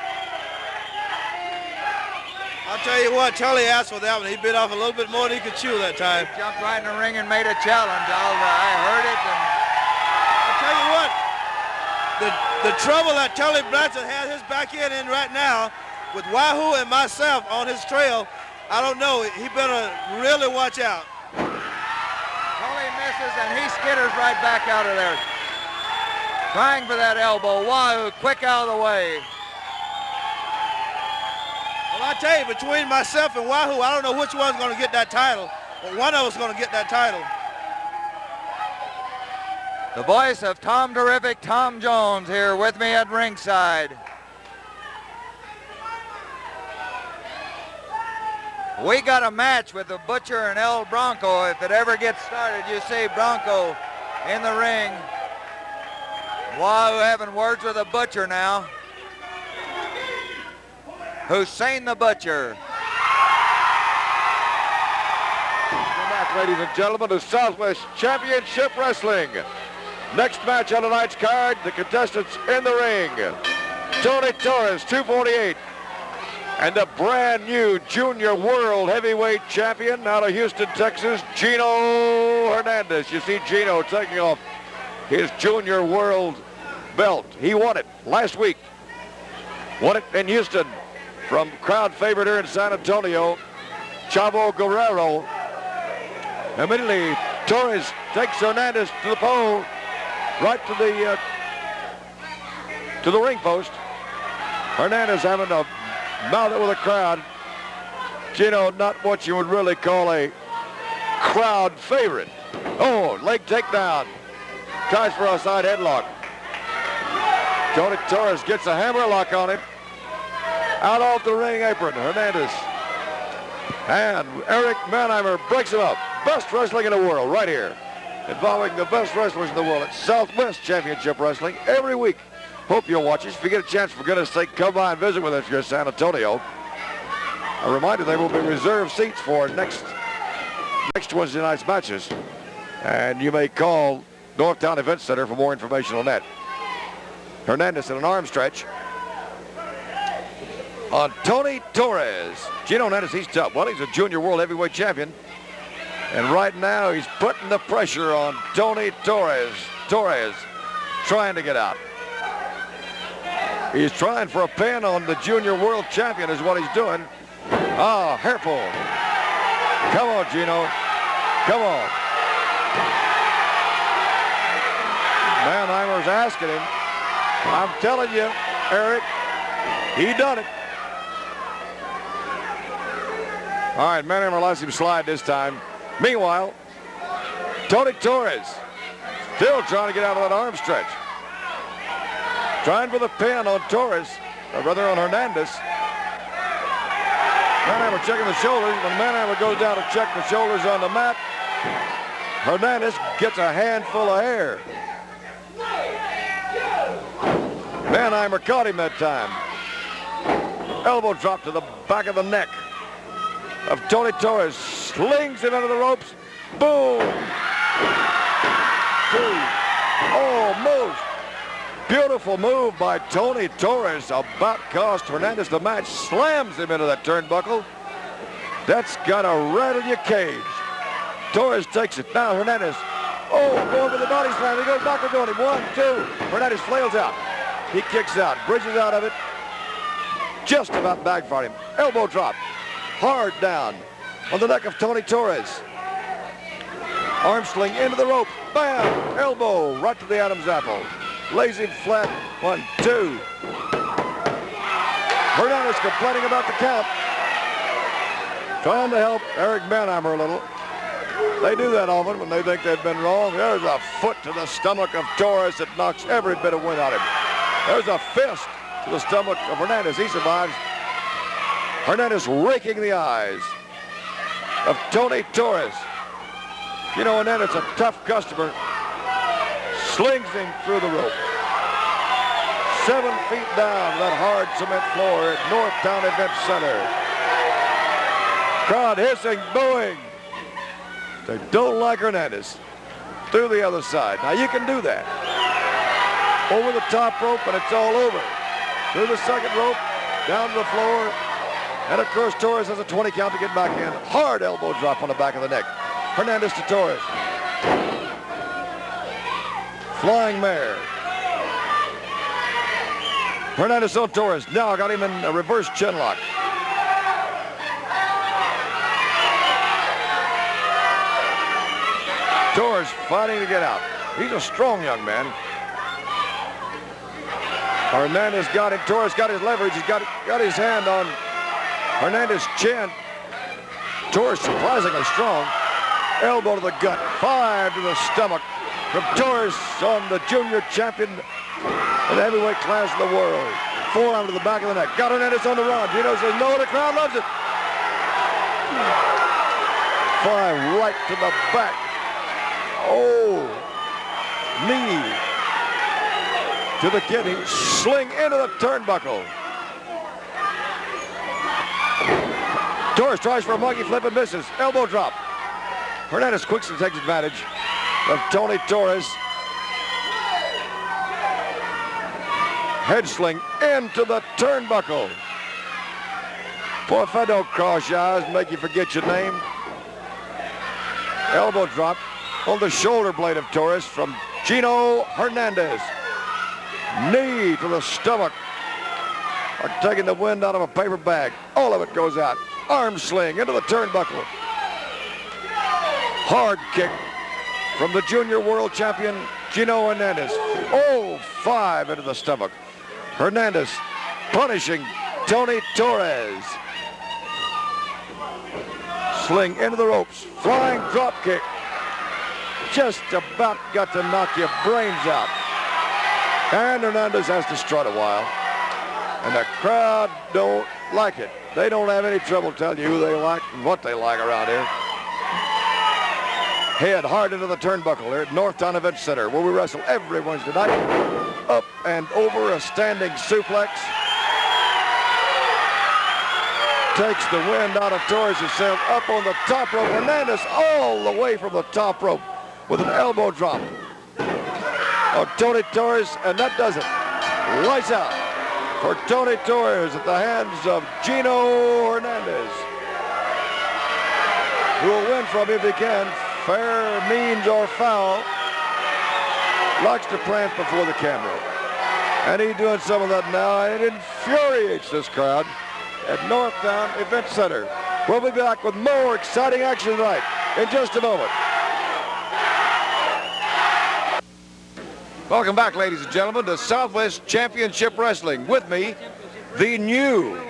I'll tell you what, Tully asked for that one. He bit off a little bit more than he could chew that time. He jumped right in the ring and made a challenge. I heard it. And I'll tell you what, the trouble that Tully Blanchard has his back end in right now with Wahoo and myself on his trail, I don't know. He better really watch out. Tully misses and he skitters right back out of there. Trying for that elbow. Wahoo, quick out of the way. Well, I tell you, between myself and Wahoo, I don't know which one's going to get that title, but one of us is going to get that title. The voice of Tom Terrific, Tom Jones, here with me at ringside. We got a match with the Butcher and El Bronco. If it ever gets started, you see Bronco in the ring. Wahoo having words with the Butcher now. Hussein the Butcher. Welcome back, ladies and gentlemen, to Southwest Championship Wrestling. Next match on tonight's card, the contestants in the ring. Tony Torres, 248, and the brand new Junior World Heavyweight Champion out of Houston, Texas, Gino Hernandez. You see Gino taking off his Junior World belt. He won it last week. Won it in Houston from crowd favorite here in San Antonio, Chavo Guerrero. Immediately, Torres takes Hernandez to the pole, right to the ring post. Hernandez having to mouth it with a crowd. Gino, not what you would really call a crowd favorite. Oh, leg takedown. Tries for a side headlock. Tony Torres gets a hammer lock on him. Out off the ring apron, Hernandez. And Eric Mannheimer breaks him up. Best wrestling in the world right here. Involving the best wrestlers in the world at Southwest Championship Wrestling every week. Hope you'll watch us. If you get a chance, for goodness sake, come by and visit with us here in San Antonio. A reminder, there will be reserved seats for next Wednesday night's matches. And you may call Northtown Event Center for more information on that. Hernandez in an arm stretch on Tony Torres. Gino Hernandez, he's tough. Well, he's a Junior World Heavyweight Champion. And right now, he's putting the pressure on Tony Torres. Torres trying to get out. He's trying for a pin on the Junior World Champion is what he's doing. Ah, hair pull. Come on, Gino. Come on. Mannheimer's asking him. I'm telling you, Eric, he done it. All right, Mannheimer lets him slide this time. Meanwhile, Tony Torres still trying to get out of that arm stretch. Trying for the pin on Torres, or rather on Hernandez. Mannheimer checking the shoulders. When Mannheimer goes down to check the shoulders on the mat, Hernandez gets a handful of hair. Mannheimer caught him that time. Elbow drop to the back of the neck of Tony Torres. Slings him into the ropes. Boom. Almost. Beautiful move by Tony Torres. About cost Hernandez the match. Slams him into that turnbuckle. That's got to rattle your cage. Torres takes it. Now Hernandez. Oh, going for the body slam. He goes backwards on him. 1, 2. Hernandez flails out. He kicks out. Bridges out of it. Just about backfired him. Elbow drop. Hard down on the neck of Tony Torres. Arm sling into the rope. Bam! Elbow right to the Adam's apple. Lays him flat. 1, 2. Hernandez complaining about the count. Trying to help Eric Mannheimer a little. They do that often when they think they've been wrong. There's a foot to the stomach of Torres that knocks every bit of wind out of him. There's a fist to the stomach of Hernandez. He survives. Hernandez raking the eyes of Tony Torres. You know, Hernandez, a tough customer, slings him through the rope. 7 feet down that hard cement floor at Northtown Event Center. Crowd hissing, booing. They don't like Hernandez. Through the other side. Now you can do that. Over the top rope and it's all over. Through the second rope, down to the floor. And of course Torres has a 20 count to get back in. Hard elbow drop on the back of the neck. Hernandez to Torres. Flying mare. Hernandez on Torres. Now got him in a reverse chin lock. Torres fighting to get out. He's a strong young man. Hernandez got him. Torres got his leverage. He's got his hand on Hernandez's chin. Torres surprisingly strong. Elbow to the gut. 5 to the stomach from Torres on the junior champion in the heavyweight class of the world. Forearm to the back of the neck. Got Hernandez on the run. Gino says no. The crowd loves it. 5 right to the back. Oh, knee to the kidney, sling into the turnbuckle. Torres tries for a monkey flip and misses. Elbow drop. Hernandez quickly takes advantage of Tony Torres. Head sling into the turnbuckle. Boy, if I don't cross your eyes and make you forget your name. Elbow drop on the shoulder blade of Torres from Gino Hernandez. Knee to the stomach. Like taking the wind out of a paper bag. All of it goes out. Arm sling into the turnbuckle. Hard kick from the junior world champion Gino Hernandez. Oh, 5 into the stomach. Hernandez punishing Tony Torres. Sling into the ropes. Flying drop kick. Just about got to knock your brains out. And Hernandez has to strut a while. And the crowd don't like it. They don't have any trouble telling you who they like and what they like around here. Head hard into the turnbuckle here at Northtown Event Center, where we wrestle every Wednesday night. Up and over a standing suplex. Takes the wind out of Torres' sail. Up on the top rope. Hernandez all the way from the top rope with an elbow drop on Tony Torres, and that does it. Lights out for Tony Torres at the hands of Gino Hernandez, who will win from him if he can. Fair means or foul. Likes to prance before the camera. And he's doing some of that now, and it infuriates this crowd at Northtown Event Center. We'll be back with more exciting action tonight in just a moment. Welcome back, ladies and gentlemen, to Southwest Championship Wrestling. With me, the new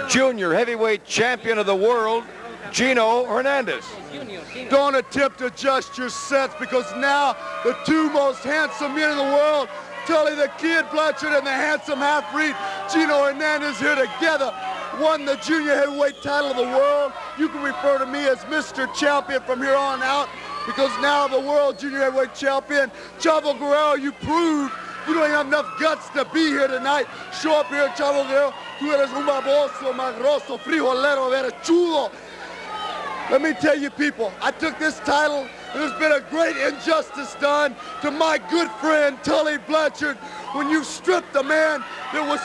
junior heavyweight champion of the world, Gino Hernandez. Don't attempt to adjust your sets, because now the 2 most handsome men in the world, Tully the Kid Blanchard and the handsome half-breed Gino Hernandez, here together, won the junior heavyweight title of the world. You can refer to me as Mr. Champion from here on out, because now the world junior heavyweight champion, Chavo Guerrero, you proved you don't have enough guts to be here tonight. Show up here, Chavo Guerrero. Tú eres un baboso, magroso, frijolero, verechudo. Let me tell you, people, I took this title, and there's been a great injustice done to my good friend, Tully Blanchard. When you stripped a man that was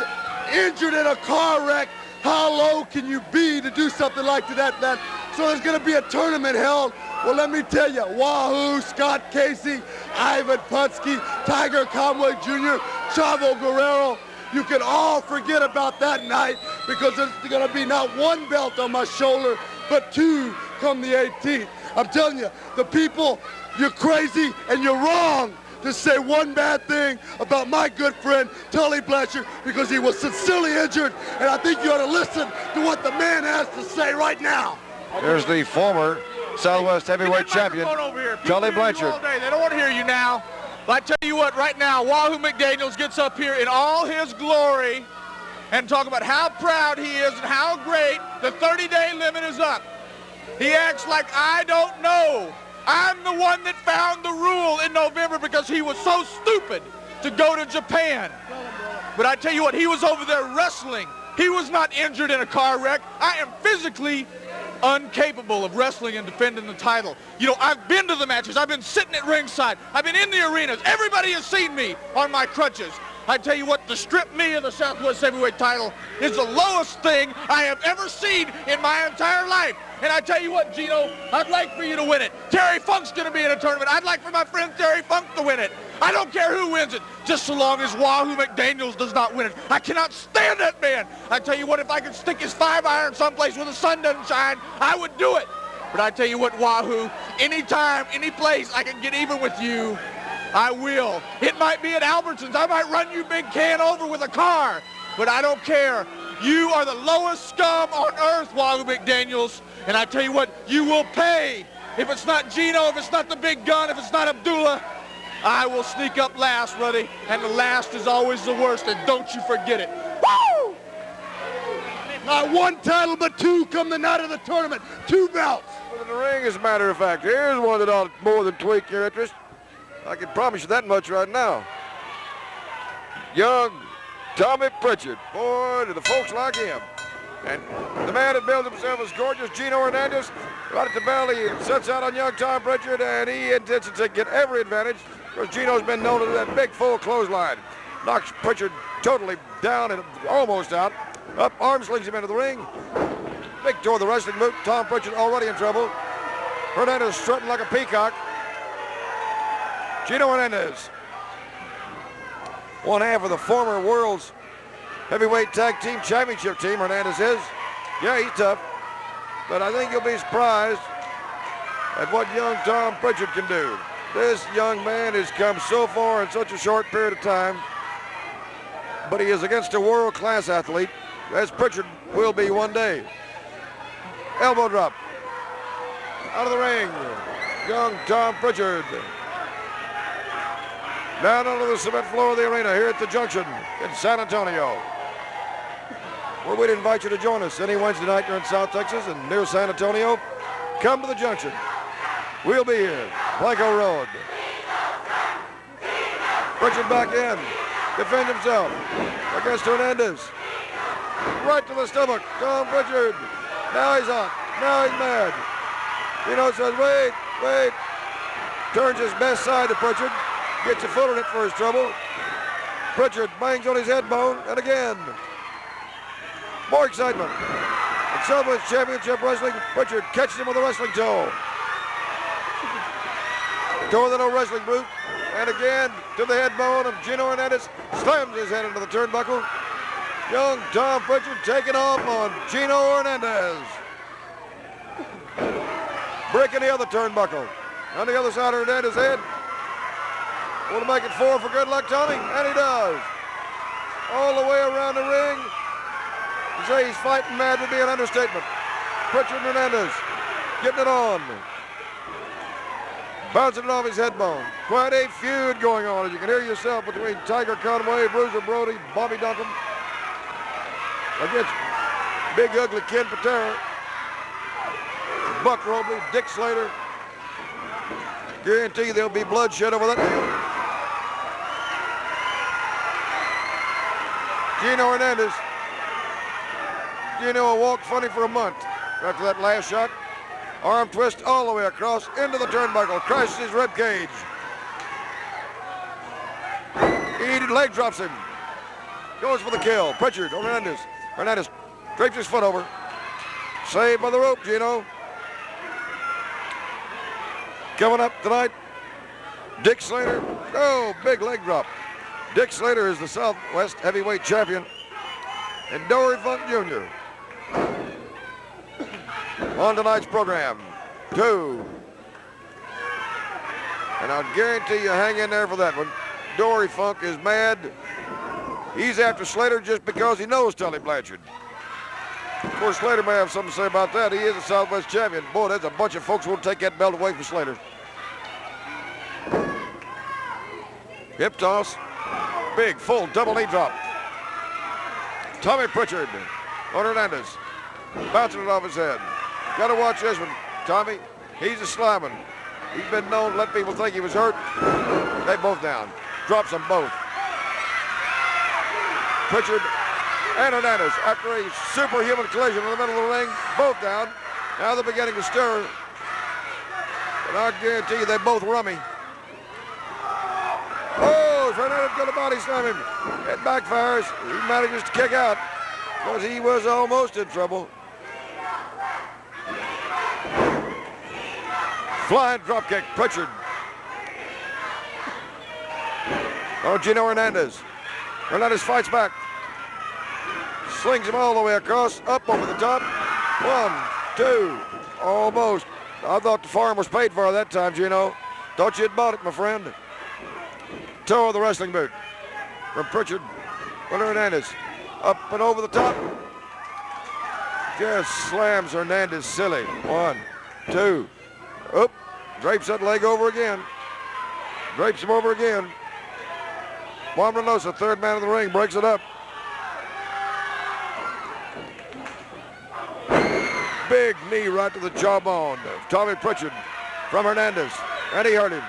injured in a car wreck, how low can you be to do something like that, man? So there's going to be a tournament held. Well, let me tell you, Wahoo, Scott Casey, Ivan Putski, Tiger Conway Jr., Chavo Guerrero, you can all forget about that night, because there's going to be not 1 belt on my shoulder, but 2 come the 18th. I'm telling you, the people, you're crazy and you're wrong to say 1 bad thing about my good friend Tully Blanchard, because he was sincerely injured, and I think you ought to listen to what the man has to say right now. Here's the former Southwest heavyweight champion, Tully Blanchard. They don't want to hear you now. But I tell you what, right now, Wahoo McDaniels gets up here in all his glory and talk about how proud he is and how great the 30-day limit is up. He acts like I don't know. I'm the one that found the rule in November, because he was so stupid to go to Japan. But I tell you what, he was over there wrestling. He was not injured in a car wreck. I am physically incapable of wrestling and defending the title. You know, I've been to the matches. I've been sitting at ringside. I've been in the arenas. Everybody has seen me on my crutches. I tell you what, to strip me of the Southwest Heavyweight title is the lowest thing I have ever seen in my entire life. And I tell you what, Gino, I'd like for you to win it. Terry Funk's going to be in a tournament. I'd like for my friend Terry Funk to win it. I don't care who wins it, just so long as Wahoo McDaniels does not win it. I cannot stand that man. I tell you what, if I could stick his 5-iron someplace where the sun doesn't shine, I would do it. But I tell you what, Wahoo, anytime, any place I can get even with you, I will. It might be at Albertsons. I might run you big can over with a car, but I don't care. You are the lowest scum on earth, Wahoo McDaniels. And I tell you what, you will pay. If it's not Gino, if it's not the big gun, if it's not Abdullah, I will sneak up last, Ruddy. And the last is always the worst, and don't you forget it. Woo! Not one title, but two come the night of the tournament. 2 belts. In the ring, as a matter of fact. Here's one that ought more than tweak your interest. I can promise you that much right now. Young Tommy Pritchard. Boy, do the folks like him. And the man that builds himself as gorgeous, Gino Hernandez, right at the bell, he sets out on young Tom Pritchard, and he intends to get every advantage, because Gino's been known to that big full clothesline. Knocks Pritchard totally down and almost out. Up, arm slings him into the ring. Big toe of the wrestling boot. Tom Pritchard already in trouble. Hernandez strutting like a peacock. Gino Hernandez, one half of the former World's Heavyweight Tag Team Championship team, Hernandez is. Yeah, he's tough, but I think you'll be surprised at what young Tom Pritchard can do. This young man has come so far in such a short period of time, but he is against a world-class athlete, as Pritchard will be one day. Elbow drop. Out of the ring, young Tom Pritchard. Down onto the cement floor of the arena here at the Junction in San Antonio, where we'd invite you to join us any Wednesday night here in South Texas and near San Antonio. Come to the Junction. We'll be here, Blanco Road. Pritchard back in, defends himself against Hernandez. Right to the stomach, Tom Pritchard. Now he's on, now he's mad. Gino says, wait, wait. Turns his best side to Pritchard. Gets a foot in it for his trouble. Pritchard bangs on his head bone, and again. More excitement. In Southwest Championship Wrestling, Pritchard catches him with a wrestling toe. Toe with an old wrestling boot, and again to the head bone of Gino Hernandez. Slams his head into the turnbuckle. Young Tom Pritchard taking off on Gino Hernandez. Breaking the other turnbuckle. On the other side of Hernandez's head. Want to make it 4 for good luck, Tommy? And he does. All the way around the ring. To say he's fighting mad would be an understatement. Pritchard Hernandez getting it on. Bouncing it off his head bone. Quite a feud going on, as you can hear yourself, between Tiger Conway, Bruiser Brody, Bobby Duncan, against Big Ugly Ken Patera, Buck Robley, Dick Slater. Guarantee there'll be bloodshed over that deal. Gino Hernandez. Gino will walk funny for a month after that last shot. Arm twist all the way across into the turnbuckle. Crashes his rib cage. He leg drops him. Goes for the kill. Pritchard, Hernandez. Hernandez drapes his foot over. Saved by the rope, Gino. Coming up tonight, Dick Slater. Oh, big leg drop. Dick Slater is the Southwest Heavyweight Champion. And Dory Funk Jr. On tonight's program, 2. And I'll guarantee you hang in there for that one. Dory Funk is mad. He's after Slater just because he knows Tully Blanchard. Of course, Slater may have something to say about that. He is a Southwest champion. Boy, there's a bunch of folks who will take that belt away from Slater. Hip toss. Big, full double knee drop. Tommy Pritchard on Hernandez. Bouncing it off his head. Got to watch this one, Tommy. He's a slamming. He's been known to let people think he was hurt. They both down. Drops them both. Pritchard and Hernandez after a superhuman collision in the middle of the ring. Both down. Now they're beginning to stir. But I guarantee you they both rummy. Oh, Hernandez going to body slam him. It backfires. He manages to kick out because he was almost in trouble. Flying dropkick, Pritchard. Oh, Gino Hernandez. Hernandez fights back. Slings him all the way across, up over the top. 1, 2, almost. I thought the farm was paid for that time, Gino. Thought you'd bought it, my friend. Toe of the wrestling boot from Pritchard. But Hernandez up and over the top. Just slams Hernandez silly. 1, 2. Oop. Drapes that leg over again. Drapes him over again. Juan Reynosa, third man in the ring, breaks it up. Big knee right to the jawbone of Tommy Pritchard from Hernandez. And he hurt him.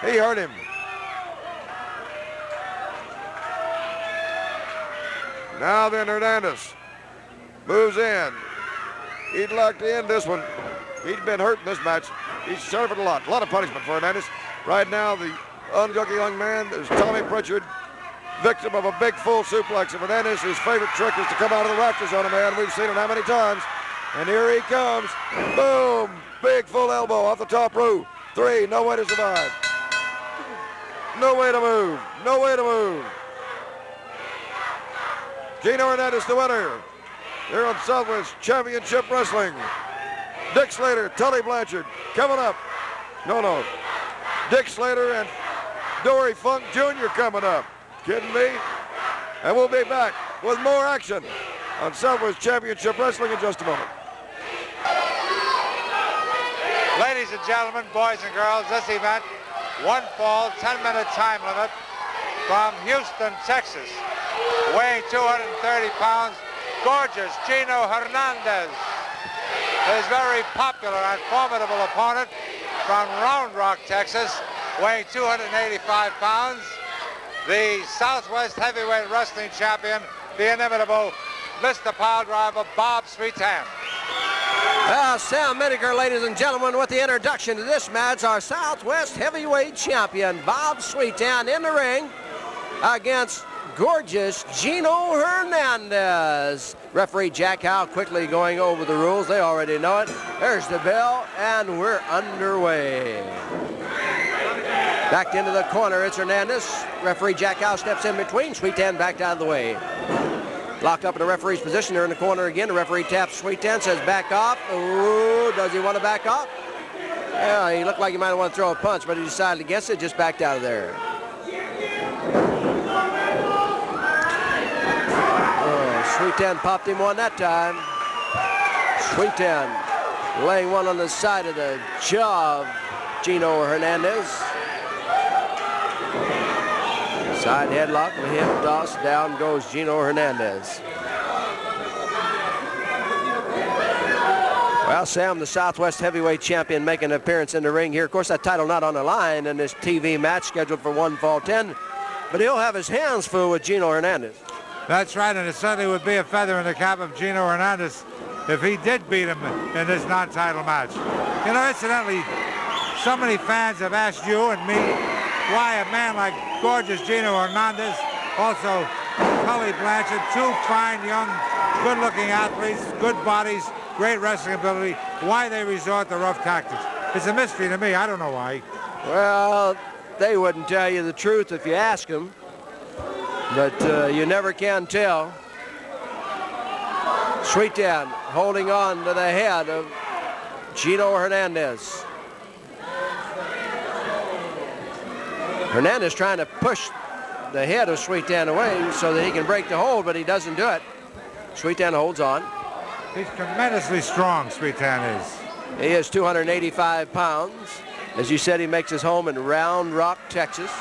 He hurt him. Now then, Hernandez moves in. He'd like to end this one. He's been hurt in this match. He's serving a lot of punishment for Hernandez. Right now, the unlucky young man is Tommy Pritchard, victim of a big full suplex of Hernandez. His favorite trick is to come out of the rafters on a man. We've seen it how many times. And here he comes. Boom! Big full elbow off the top rope. 3, no way to survive. No way to move. No way to move. Gino Hernandez, the winner. Here on Southwest Championship Wrestling. Dick Slater, Tully Blanchard, coming up. No. Dick Slater and Dory Funk Jr. coming up. Kidding me? And we'll be back with more action on Southwest Championship Wrestling in just a moment. Ladies and gentlemen, boys and girls, this event, one fall, 10-minute time limit from Houston, Texas, weighing 230 pounds, gorgeous Gino Hernandez. His very popular and formidable opponent from Round Rock, Texas, weighing 285 pounds, the Southwest Heavyweight Wrestling Champion, the inimitable Mr. Pile Driver, Bob Sweetan. Well, Sam Miniker, ladies and gentlemen, with the introduction to this match, our Southwest Heavyweight Champion, Bob Sweetan, in the ring against gorgeous Gino Hernandez. Referee Jack Howe quickly going over the rules. They already know it. There's the bell, and we're underway. Backed into the corner, it's Hernandez. Referee Jack Howe steps in between. Sweetan backed out of the way. Locked up in the referee's position. They're in the corner again. The referee taps Sweetan, says back off. Ooh, does he want to back off? Yeah, he looked like he might want to throw a punch, but he decided against it, just backed out of there. Sweetan popped him one that time. Sweetan laying one on the side of the jaw of Gino Hernandez. Side headlock, the hip toss, down goes Gino Hernandez. Well, Sam, the Southwest Heavyweight Champion, making an appearance in the ring here. Of course, that title not on the line in this TV match scheduled for 1 fall 10, but he'll have his hands full with Gino Hernandez. That's right, and it certainly would be a feather in the cap of Gino Hernandez if he did beat him in this non-title match. You know, incidentally, so many fans have asked you and me why a man like gorgeous Gino Hernandez, also Tully Blanchard, two fine, young, good-looking athletes, good bodies, great wrestling ability, why they resort to rough tactics. It's a mystery to me. I don't know why. Well, they wouldn't tell you the truth if you ask them. But you never can tell. Sweetan holding on to the head of Gino Hernandez. Hernandez trying to push the head of Sweetan away so that he can break the hold, but he doesn't do it. Sweetan holds on. He's tremendously strong, Sweetan is. He is 285 pounds. As you said, he makes his home in Round Rock, Texas,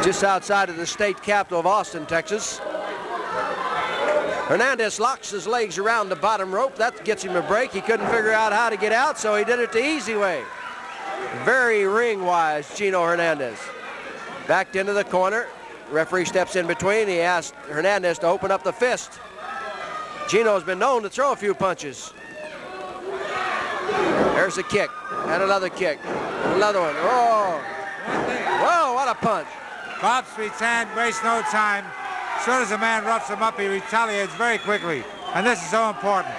just outside of the state capital of Austin, Texas. Hernandez locks his legs around the bottom rope. That gets him a break. He couldn't figure out how to get out, so he did it the easy way. Very ring-wise, Gino Hernandez. Backed into the corner. Referee steps in between. He asked Hernandez to open up the fist. Gino's been known to throw a few punches. There's a kick, and another kick. Another one. Oh! Whoa, what a punch. Bob Sweet's hand wastes no time. As soon as a man roughs him up, he retaliates very quickly. And this is so important.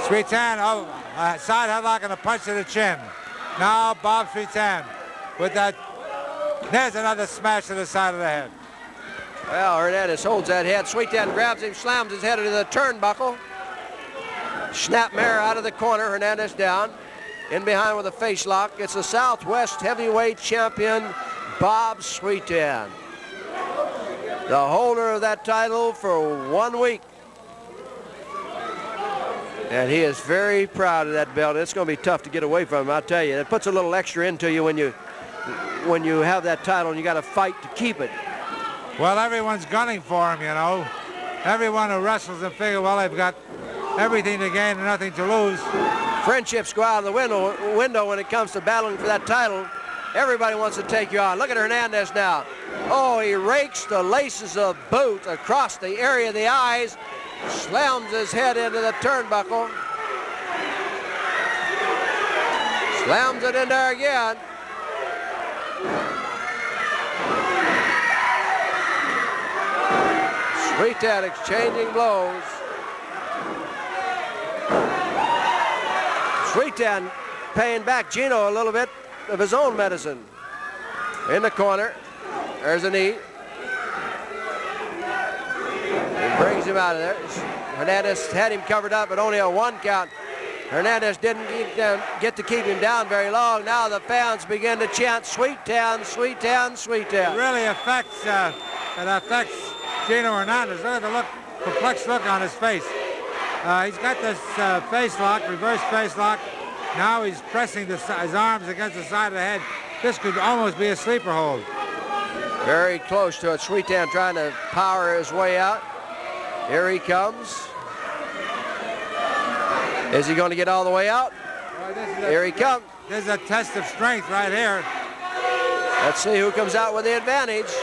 Sweet's hand, side headlock and a punch to the chin. Now Bob Sweet's hand with that. There's another smash to the side of the head. Well, Hernandez holds that head. Sweetan grabs him, slams his head into the turnbuckle. Snapmare out of the corner. Hernandez down. In behind with a face lock. It's the Southwest heavyweight champion, Bob Sweetan. The holder of that title for 1 week. And he is very proud of that belt. It's going to be tough to get away from him, I'll tell you. It puts a little extra into you when you have that title and you got to fight to keep it. Well, everyone's gunning for him, you know. Everyone who wrestles and figure, well, they've got everything to gain and nothing to lose. Friendships go out of the window when it comes to battling for that title. Everybody wants to take you on. Look at Hernandez now. Oh, he rakes the laces of boot across the area of the eyes, slams his head into the turnbuckle, slams it in there again. Sweetan exchanging blows. Sweetan paying back Gino a little bit of his own medicine. In the corner, there's a knee. He brings him out of there. Hernandez had him covered up, but only a 1 count. Hernandez didn't get to keep him down very long. Now the fans begin to chant, Sweetan, Sweetan, Sweetan. It really affects Gino Hernandez. Look at the perplexed look on his face. He's got this face lock, reverse face lock. Now he's pressing his arms against the side of the head. This could almost be a sleeper hold. Very close to it. Sweetan trying to power his way out. Here he comes. Is he going to get all the way out? Here he comes. This is a test of strength right here. Let's see who comes out with the advantage.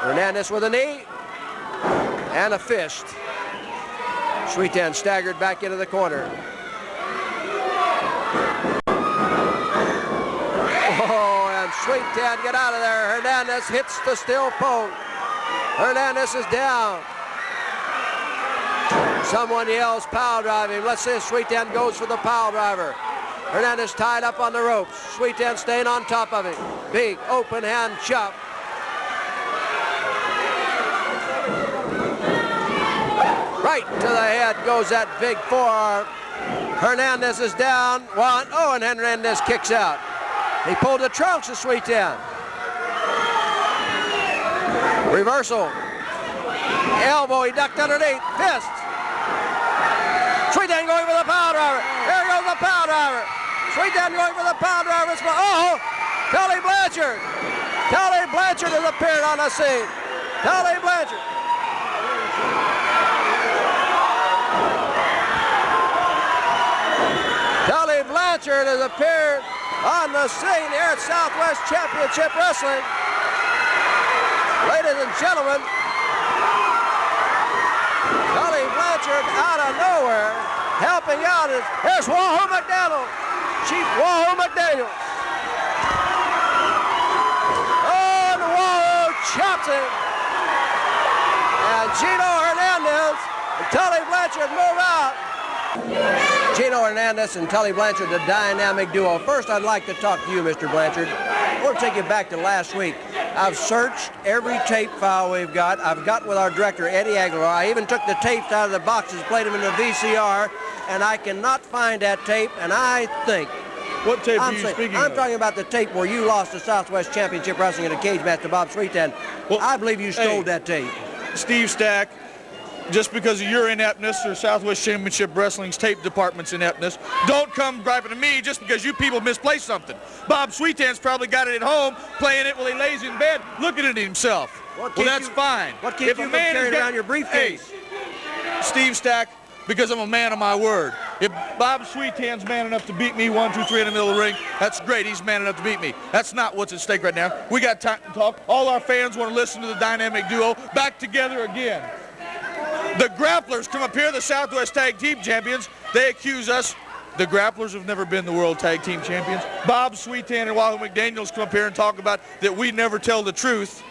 Hernandez with a knee and a fist. Sweetan staggered back into the corner. Oh, and Sweetan get out of there. Hernandez hits the steel pole. Hernandez is down. Someone yells power drive him. Let's see if Sweetan goes for the power driver. Hernandez tied up on the ropes. Sweetan staying on top of him. Big open hand chop. Right to the head goes that big forearm. Hernandez is down. One. Oh, and Hernandez kicks out. He pulled the trunks of Sweetan. Reversal. Elbow, he ducked underneath. Fist. Sweetan going for the power driver. There goes the power driver. Sweetan going for the power driver. Oh, Tully Blanchard. Tully Blanchard has appeared on the scene. Tully Blanchard. Tully Blanchard has appeared on the scene here at Southwest Championship Wrestling. Ladies and gentlemen, Tully Blanchard out of nowhere, helping out. Here's Wahoo McDaniel, Chief Wahoo McDaniel. Oh, and Wahoo chops him. And Gino Hernandez and Tully Blanchard move out. Gino Hernandez and Tully Blanchard, the dynamic duo. First, I'd like to talk to you, Mr. Blanchard. I want to take you back to last week. I've searched every tape file we've got. I've got with our director, Eddie Aguilar. I even took the tapes out of the boxes, played them in the VCR, and I cannot find that tape, and I think... What tape are you speaking of? I'm talking about the tape where you lost the Southwest Championship Wrestling in a cage match to Bob Sweetan. Well, I believe you stole that tape. Steve Stack, just because of your ineptness or Southwest Championship Wrestling's tape department's ineptness, don't come griping to me just because you people misplaced something. Bob Sweetan's probably got it at home, playing it while he lays in bed, looking at himself. Well, that's fine. What keeps you from carrying around your briefcase? Hey, Steve Stack, because I'm a man of my word. If Bob Sweetan's man enough to beat me 1, 2, 3 in the middle of the ring, that's great. He's man enough to beat me. That's not what's at stake right now. We got time to talk. All our fans want to listen to the dynamic duo back together again. The Grapplers come up here, the Southwest Tag Team Champions. They accuse us. The Grapplers have never been the World Tag Team Champions. Bob Sweetan and Wahoo McDaniels come up here and talk about that we never tell the truth.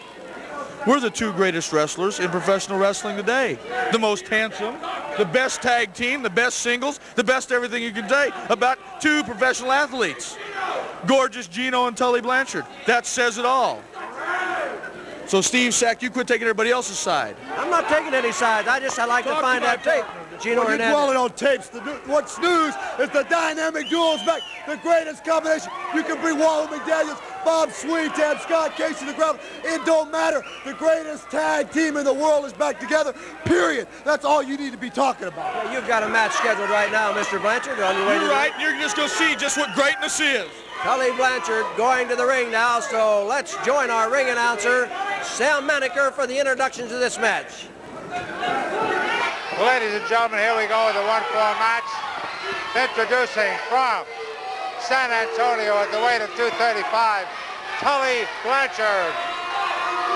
We're the 2 greatest wrestlers in professional wrestling today. The most handsome, the best tag team, the best singles, the best everything you can say about 2 professional athletes. Gorgeous Gino and Tully Blanchard. That says it all. So Steve Sack, you quit taking everybody else's side. I'm not taking any sides. I like to find that tape. Gino You're Hernandez. dwelling on tapes. What's news is the dynamic duo's back. The greatest combination. You can bring Wahoo McDaniels, Bob Sweetan, Scott Casey, the ground. It don't matter. The greatest tag team in the world is back together, period. That's all you need to be talking about. Yeah, you've got a match scheduled right now, Mr. Blanchard. On your way You're right. You're just going to see just what greatness is. Tully Blanchard going to the ring now, so let's join our ring announcer, Sam Maneker, for the introduction to this match. Well, ladies and gentlemen, here we go with the 1-4 match. Introducing from San Antonio at the weight of 235, Tully Blanchard.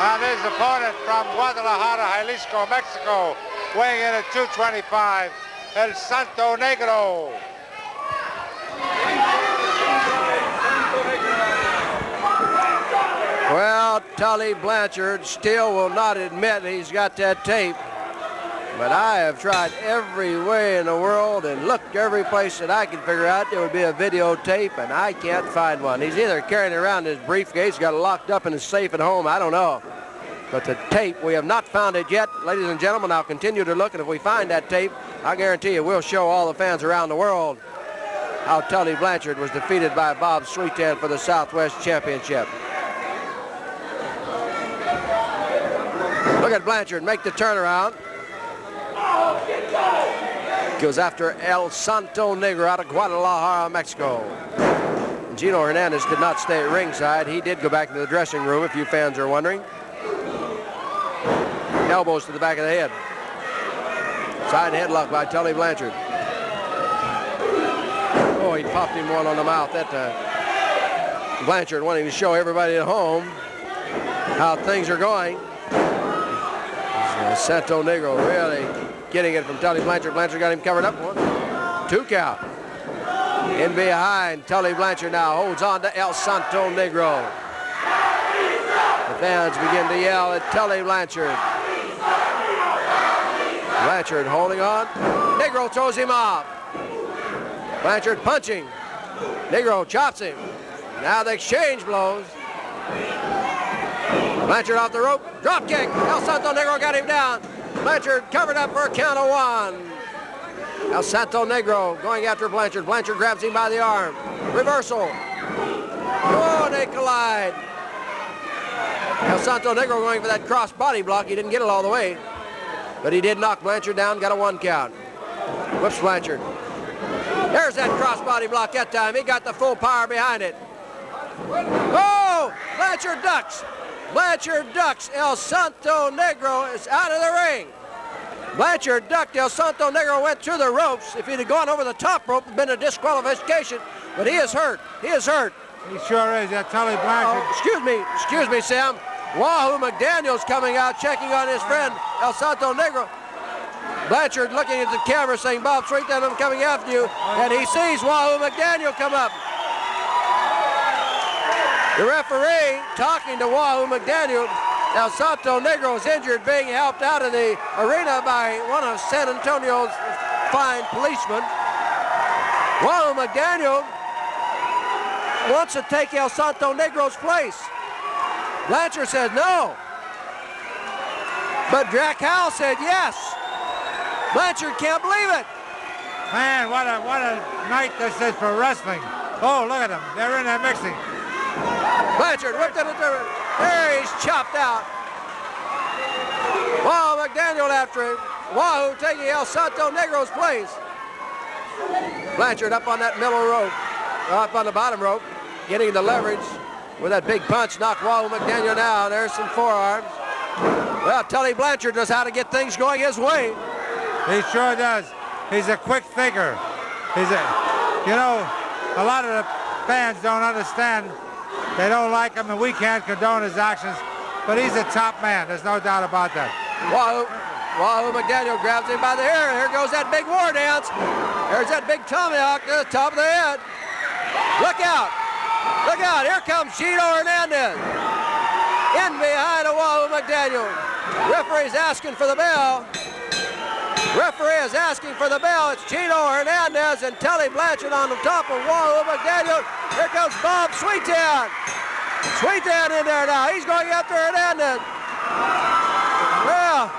And his opponent from Guadalajara, Jalisco, Mexico, weighing in at 225, El Santo Negro. Well, Tully Blanchard still will not admit he's got that tape. But I have tried every way in the world and looked every place that I could figure out there would be a videotape, and I can't find one. He's either carrying it around in his briefcase, got it locked up in his safe at home, I don't know. But the tape, we have not found it yet. Ladies and gentlemen, I'll continue to look, and if we find that tape, I guarantee you we'll show all the fans around the world how Tully Blanchard was defeated by Bob Sweetan for the Southwest Championship. Look at Blanchard make the turnaround. Goes after El Santo Negro out of Guadalajara, Mexico. Gino Hernandez did not stay at ringside. He did go back to the dressing room, if you fans are wondering. Elbows to the back of the head. Side headlock by Tully Blanchard. Oh, he popped him one on the mouth. That Blanchard wanting to show everybody at home how things are going. Santo Negro really getting it from Tully Blanchard. Blanchard got him covered up. 1, 2 count. In behind, Tully Blanchard now holds on to El Santo Negro. The fans begin to yell at Tully Blanchard. Blanchard holding on. Negro throws him off. Blanchard punching. Negro chops him. Now they exchange blows. Blanchard off the rope, drop kick. El Santo Negro got him down. Blanchard covered up for a count of 1. El Santo Negro going after Blanchard. Blanchard grabs him by the arm. Reversal. Oh, they collide. El Santo Negro going for that cross body block. He didn't get it all the way, but he did knock Blanchard down, got a 1 count. Whips Blanchard. There's that cross body block that time. He got the full power behind it. Oh, Blanchard ducks. Blanchard ducks. El Santo Negro is out of the ring. Blanchard ducked. El Santo Negro went through the ropes. If he'd have gone over the top rope, it would have been a disqualification. But he is hurt. He is hurt. He sure is. That Tully Blanchard. Oh, excuse me, Sam. Wahoo McDaniel's coming out, checking on his friend El Santo Negro. Blanchard looking at the camera saying, Bob Sweetan, I'm coming after you. And he sees Wahoo McDaniel come up. The referee talking to Wahoo McDaniel. El Santo Negro is injured, being helped out of the arena by one of San Antonio's fine policemen. Wahoo McDaniel wants to take El Santo Negro's place. Blanchard says no. But Jack Howell said yes. Blanchard can't believe it. Man, what a night this is for wrestling. Oh, look at them. They're in there mixing. Blanchard whipped it. There he's chopped out. Wahoo McDaniel after him. Wahoo taking El Santo Negro's place. Blanchard up on that middle rope, up on the bottom rope, getting the leverage with that big punch. Knocked Wahoo McDaniel down. There's some forearms. Well, Tully Blanchard knows how to get things going his way. He sure does. He's a quick thinker. You know, a lot of the fans don't understand. They don't like him, and we can't condone his actions. But he's a top man. There's no doubt about that. Wahoo McDaniel grabs him by the hair. Here goes that big war dance. There's that big tomahawk to the top of the head. Look out. Look out. Here comes Gino Hernandez. In behind Wahoo McDaniel. Referee's asking for the bell. Referee is asking for the bell. It's Gino Hernandez and Tully Blanchard on the top of Wahoo McDaniel. Here comes Bob Sweetown. Sweetown in there now. He's going after Hernandez. Well,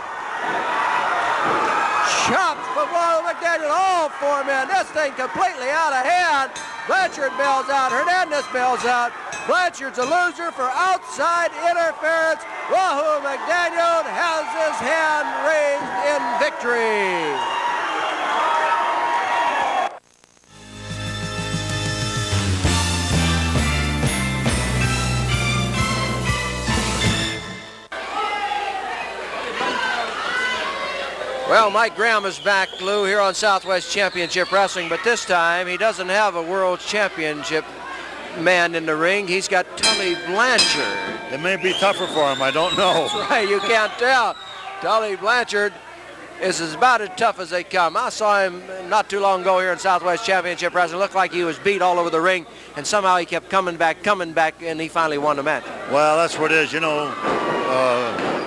chopped from Wahoo McDaniel. All four men. This thing completely out of hand. Blanchard bails out. Hernandez bails out. Blanchard's a loser for outside interference. Wahoo McDaniel has his hand raised in victory. Well, Mike Graham is back, Lou, here on Southwest Championship Wrestling, but this time he doesn't have a World Championship man in the ring. He's got Tully Blanchard. It may be tougher for him, I don't know. That's right, you can't tell. Tully Blanchard is about as tough as they come. I saw him not too long ago here in Southwest Championship Wrestling. It looked like he was beat all over the ring, and somehow he kept coming back, and he finally won the match. Well, that's what it is, you know.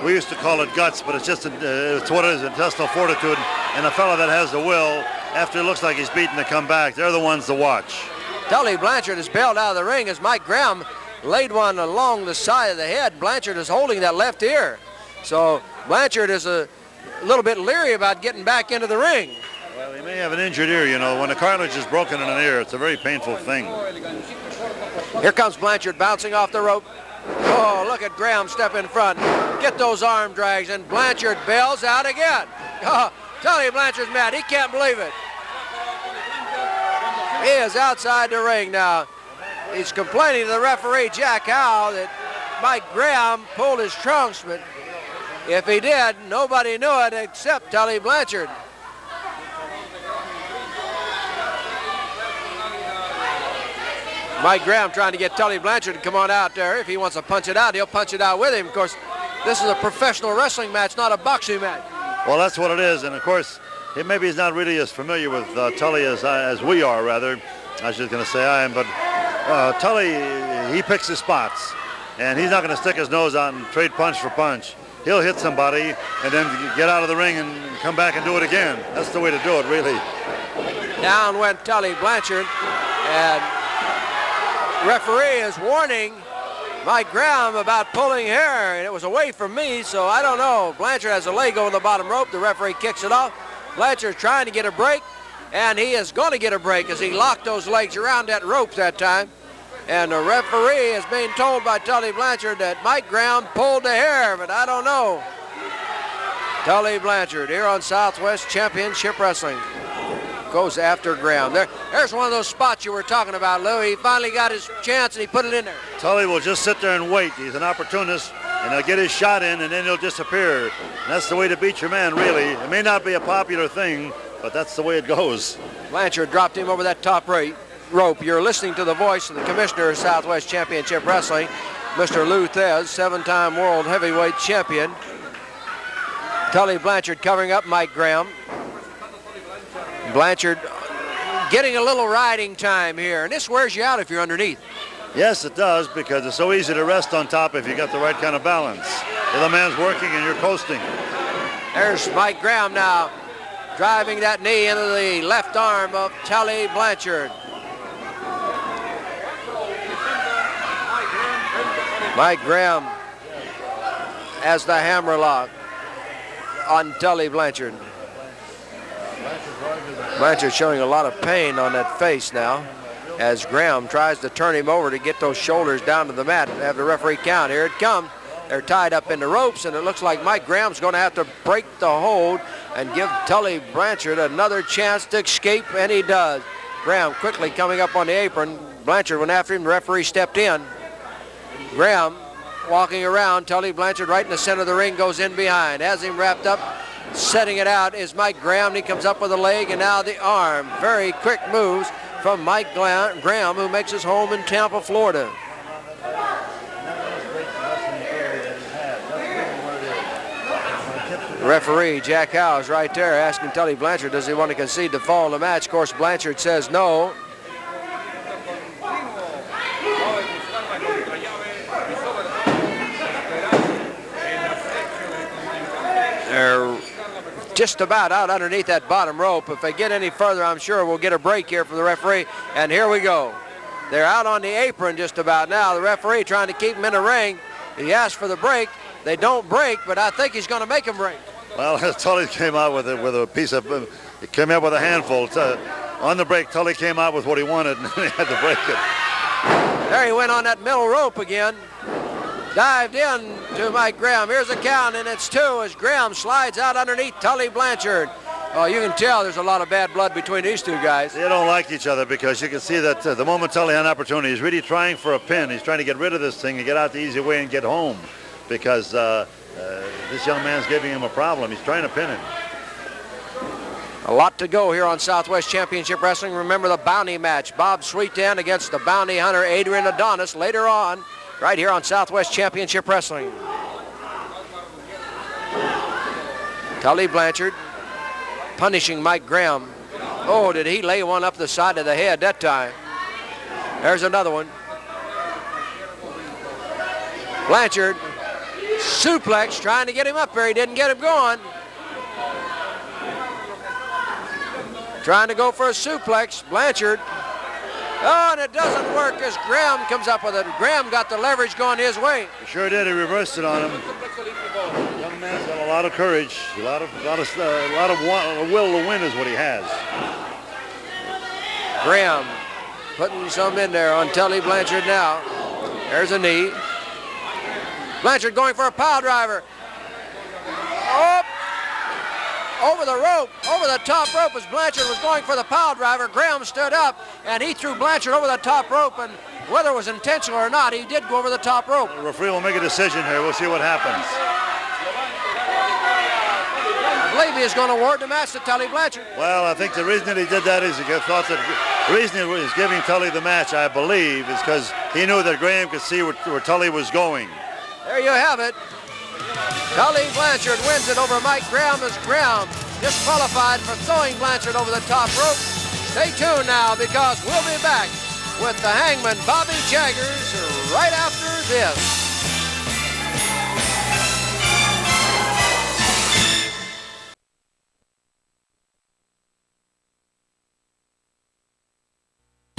We used to call it guts, but it's just it's what it is, intestinal fortitude. And a fellow that has the will, after it looks like he's beaten to come back, they're the ones to watch. Tully Blanchard is bailed out of the ring as Mike Graham laid one along the side of the head. Blanchard is holding that left ear. So Blanchard is a little bit leery about getting back into the ring. Well, he may have an injured ear, you know. When the cartilage is broken in an ear, it's a very painful thing. Here comes Blanchard bouncing off the rope. Oh, look at Graham step in front. Get those arm drags, and Blanchard bails out again. Oh, Tully Blanchard's mad. He can't believe it. He is outside the ring now. He's complaining to the referee, Jack Howe, that Mike Graham pulled his trunks, but if he did, nobody knew it except Tully Blanchard. Mike Graham trying to get Tully Blanchard to come on out there. If he wants to punch it out, he'll punch it out with him. Of course, this is a professional wrestling match, not a boxing match. Well, that's what it is. And, of course, maybe he's not really as familiar with Tully as we are, rather. I was just going to say I am. But Tully, he picks his spots. And he's not going to stick his nose out and trade punch for punch. He'll hit somebody and then get out of the ring and come back and do it again. That's the way to do it, really. Down went Tully Blanchard. And referee is warning Mike Graham about pulling hair, and it was away from me, so I don't know. Blanchard has a leg over the bottom rope. The referee kicks it off. Blanchard's trying to get a break, and he is going to get a break as he locked those legs around that rope that time. And the referee is being told by Tully Blanchard that Mike Graham pulled the hair, but I don't know. Tully Blanchard here on Southwest Championship Wrestling goes after Graham. There's one of those spots you were talking about, Lou. He finally got his chance and he put it in there. Tully will just sit there and wait. He's an opportunist, and he'll get his shot in, and then he'll disappear. And that's the way to beat your man, really. It may not be a popular thing, but that's the way it goes. Blanchard dropped him over that top rope. You're listening to the voice of the commissioner of Southwest Championship Wrestling, Mr. Lou Thez, 7-time world heavyweight champion. Tully Blanchard covering up Mike Graham. Blanchard getting a little riding time here, and this wears you out if you're underneath. Yes, it does, because it's so easy to rest on top if you got the right kind of balance. The other man's working and you're coasting. There's Mike Graham now, driving that knee into the left arm of Tully Blanchard. Mike Graham has the hammer lock on Tully Blanchard. Blanchard showing a lot of pain on that face now as Graham tries to turn him over to get those shoulders down to the mat and have the referee count. Here it comes. They're tied up in the ropes, and it looks like Mike Graham's going to have to break the hold and give Tully Blanchard another chance to escape, and he does. Graham quickly coming up on the apron. Blanchard went after him. The referee stepped in. Graham walking around. Tully Blanchard right in the center of the ring goes in behind. Has him wrapped up. Setting it out is Mike Graham. He comes up with the leg and now the arm. Very quick moves from Mike Graham, who makes his home in Tampa, Florida. Referee Jack Howe is right there asking Tully Blanchard, does he want to concede the fall of the match? Of course, Blanchard says no. They're just about out underneath that bottom rope. If they get any further, I'm sure we'll get a break here from the referee. And here we go. They're out on the apron just about now. The referee trying to keep them in the ring. He asked for the break. They don't break, but I think he's going to make them break. Well, Tully came out with a piece of, he came out with a handful. On the break, Tully came out with what he wanted, and he had to break it. There he went on that middle rope again. Dived in to Mike Graham. Here's a count, and it's 2 as Graham slides out underneath Tully Blanchard. Oh, you can tell there's a lot of bad blood between these two guys. They don't like each other because you can see that the moment Tully had an opportunity, he's really trying for a pin. He's trying to get rid of this thing and get out the easy way and get home because this young man's giving him a problem. He's trying to pin him. A lot to go here on Southwest Championship Wrestling. Remember the bounty match. Bob Sweetan against the bounty hunter Adrian Adonis later on, right here on Southwest Championship Wrestling. Tully Blanchard punishing Mike Graham. Oh, did he lay one up the side of the head that time? There's another one. Blanchard suplex, trying to get him up there. He didn't get him going. Trying to go for a suplex. Blanchard. Oh, and it doesn't work as Graham comes up with it. Graham got the leverage going his way. He sure did. He reversed it on him. Young man's got a lot of courage, a lot of will to win is what he has. Graham putting some in there on Tully Blanchard now. There's a knee. Blanchard going for a pile driver. Oh! Over the rope, over the top rope as Blanchard was going for the pile driver. Graham stood up and he threw Blanchard over the top rope, and whether it was intentional or not, he did go over the top rope. The referee will make a decision here. We'll see what happens. I believe he is going to award the match to Tully Blanchard. Well, I think the reason that he did that is he thought that the reason he was giving Tully the match, I believe, is because he knew that Graham could see where Tully was going. There you have it. Tully Blanchard wins it over Mike Graham as Graham disqualified for throwing Blanchard over the top rope. Stay tuned now because we'll be back with the Hangman Bobby Jaggers right after this.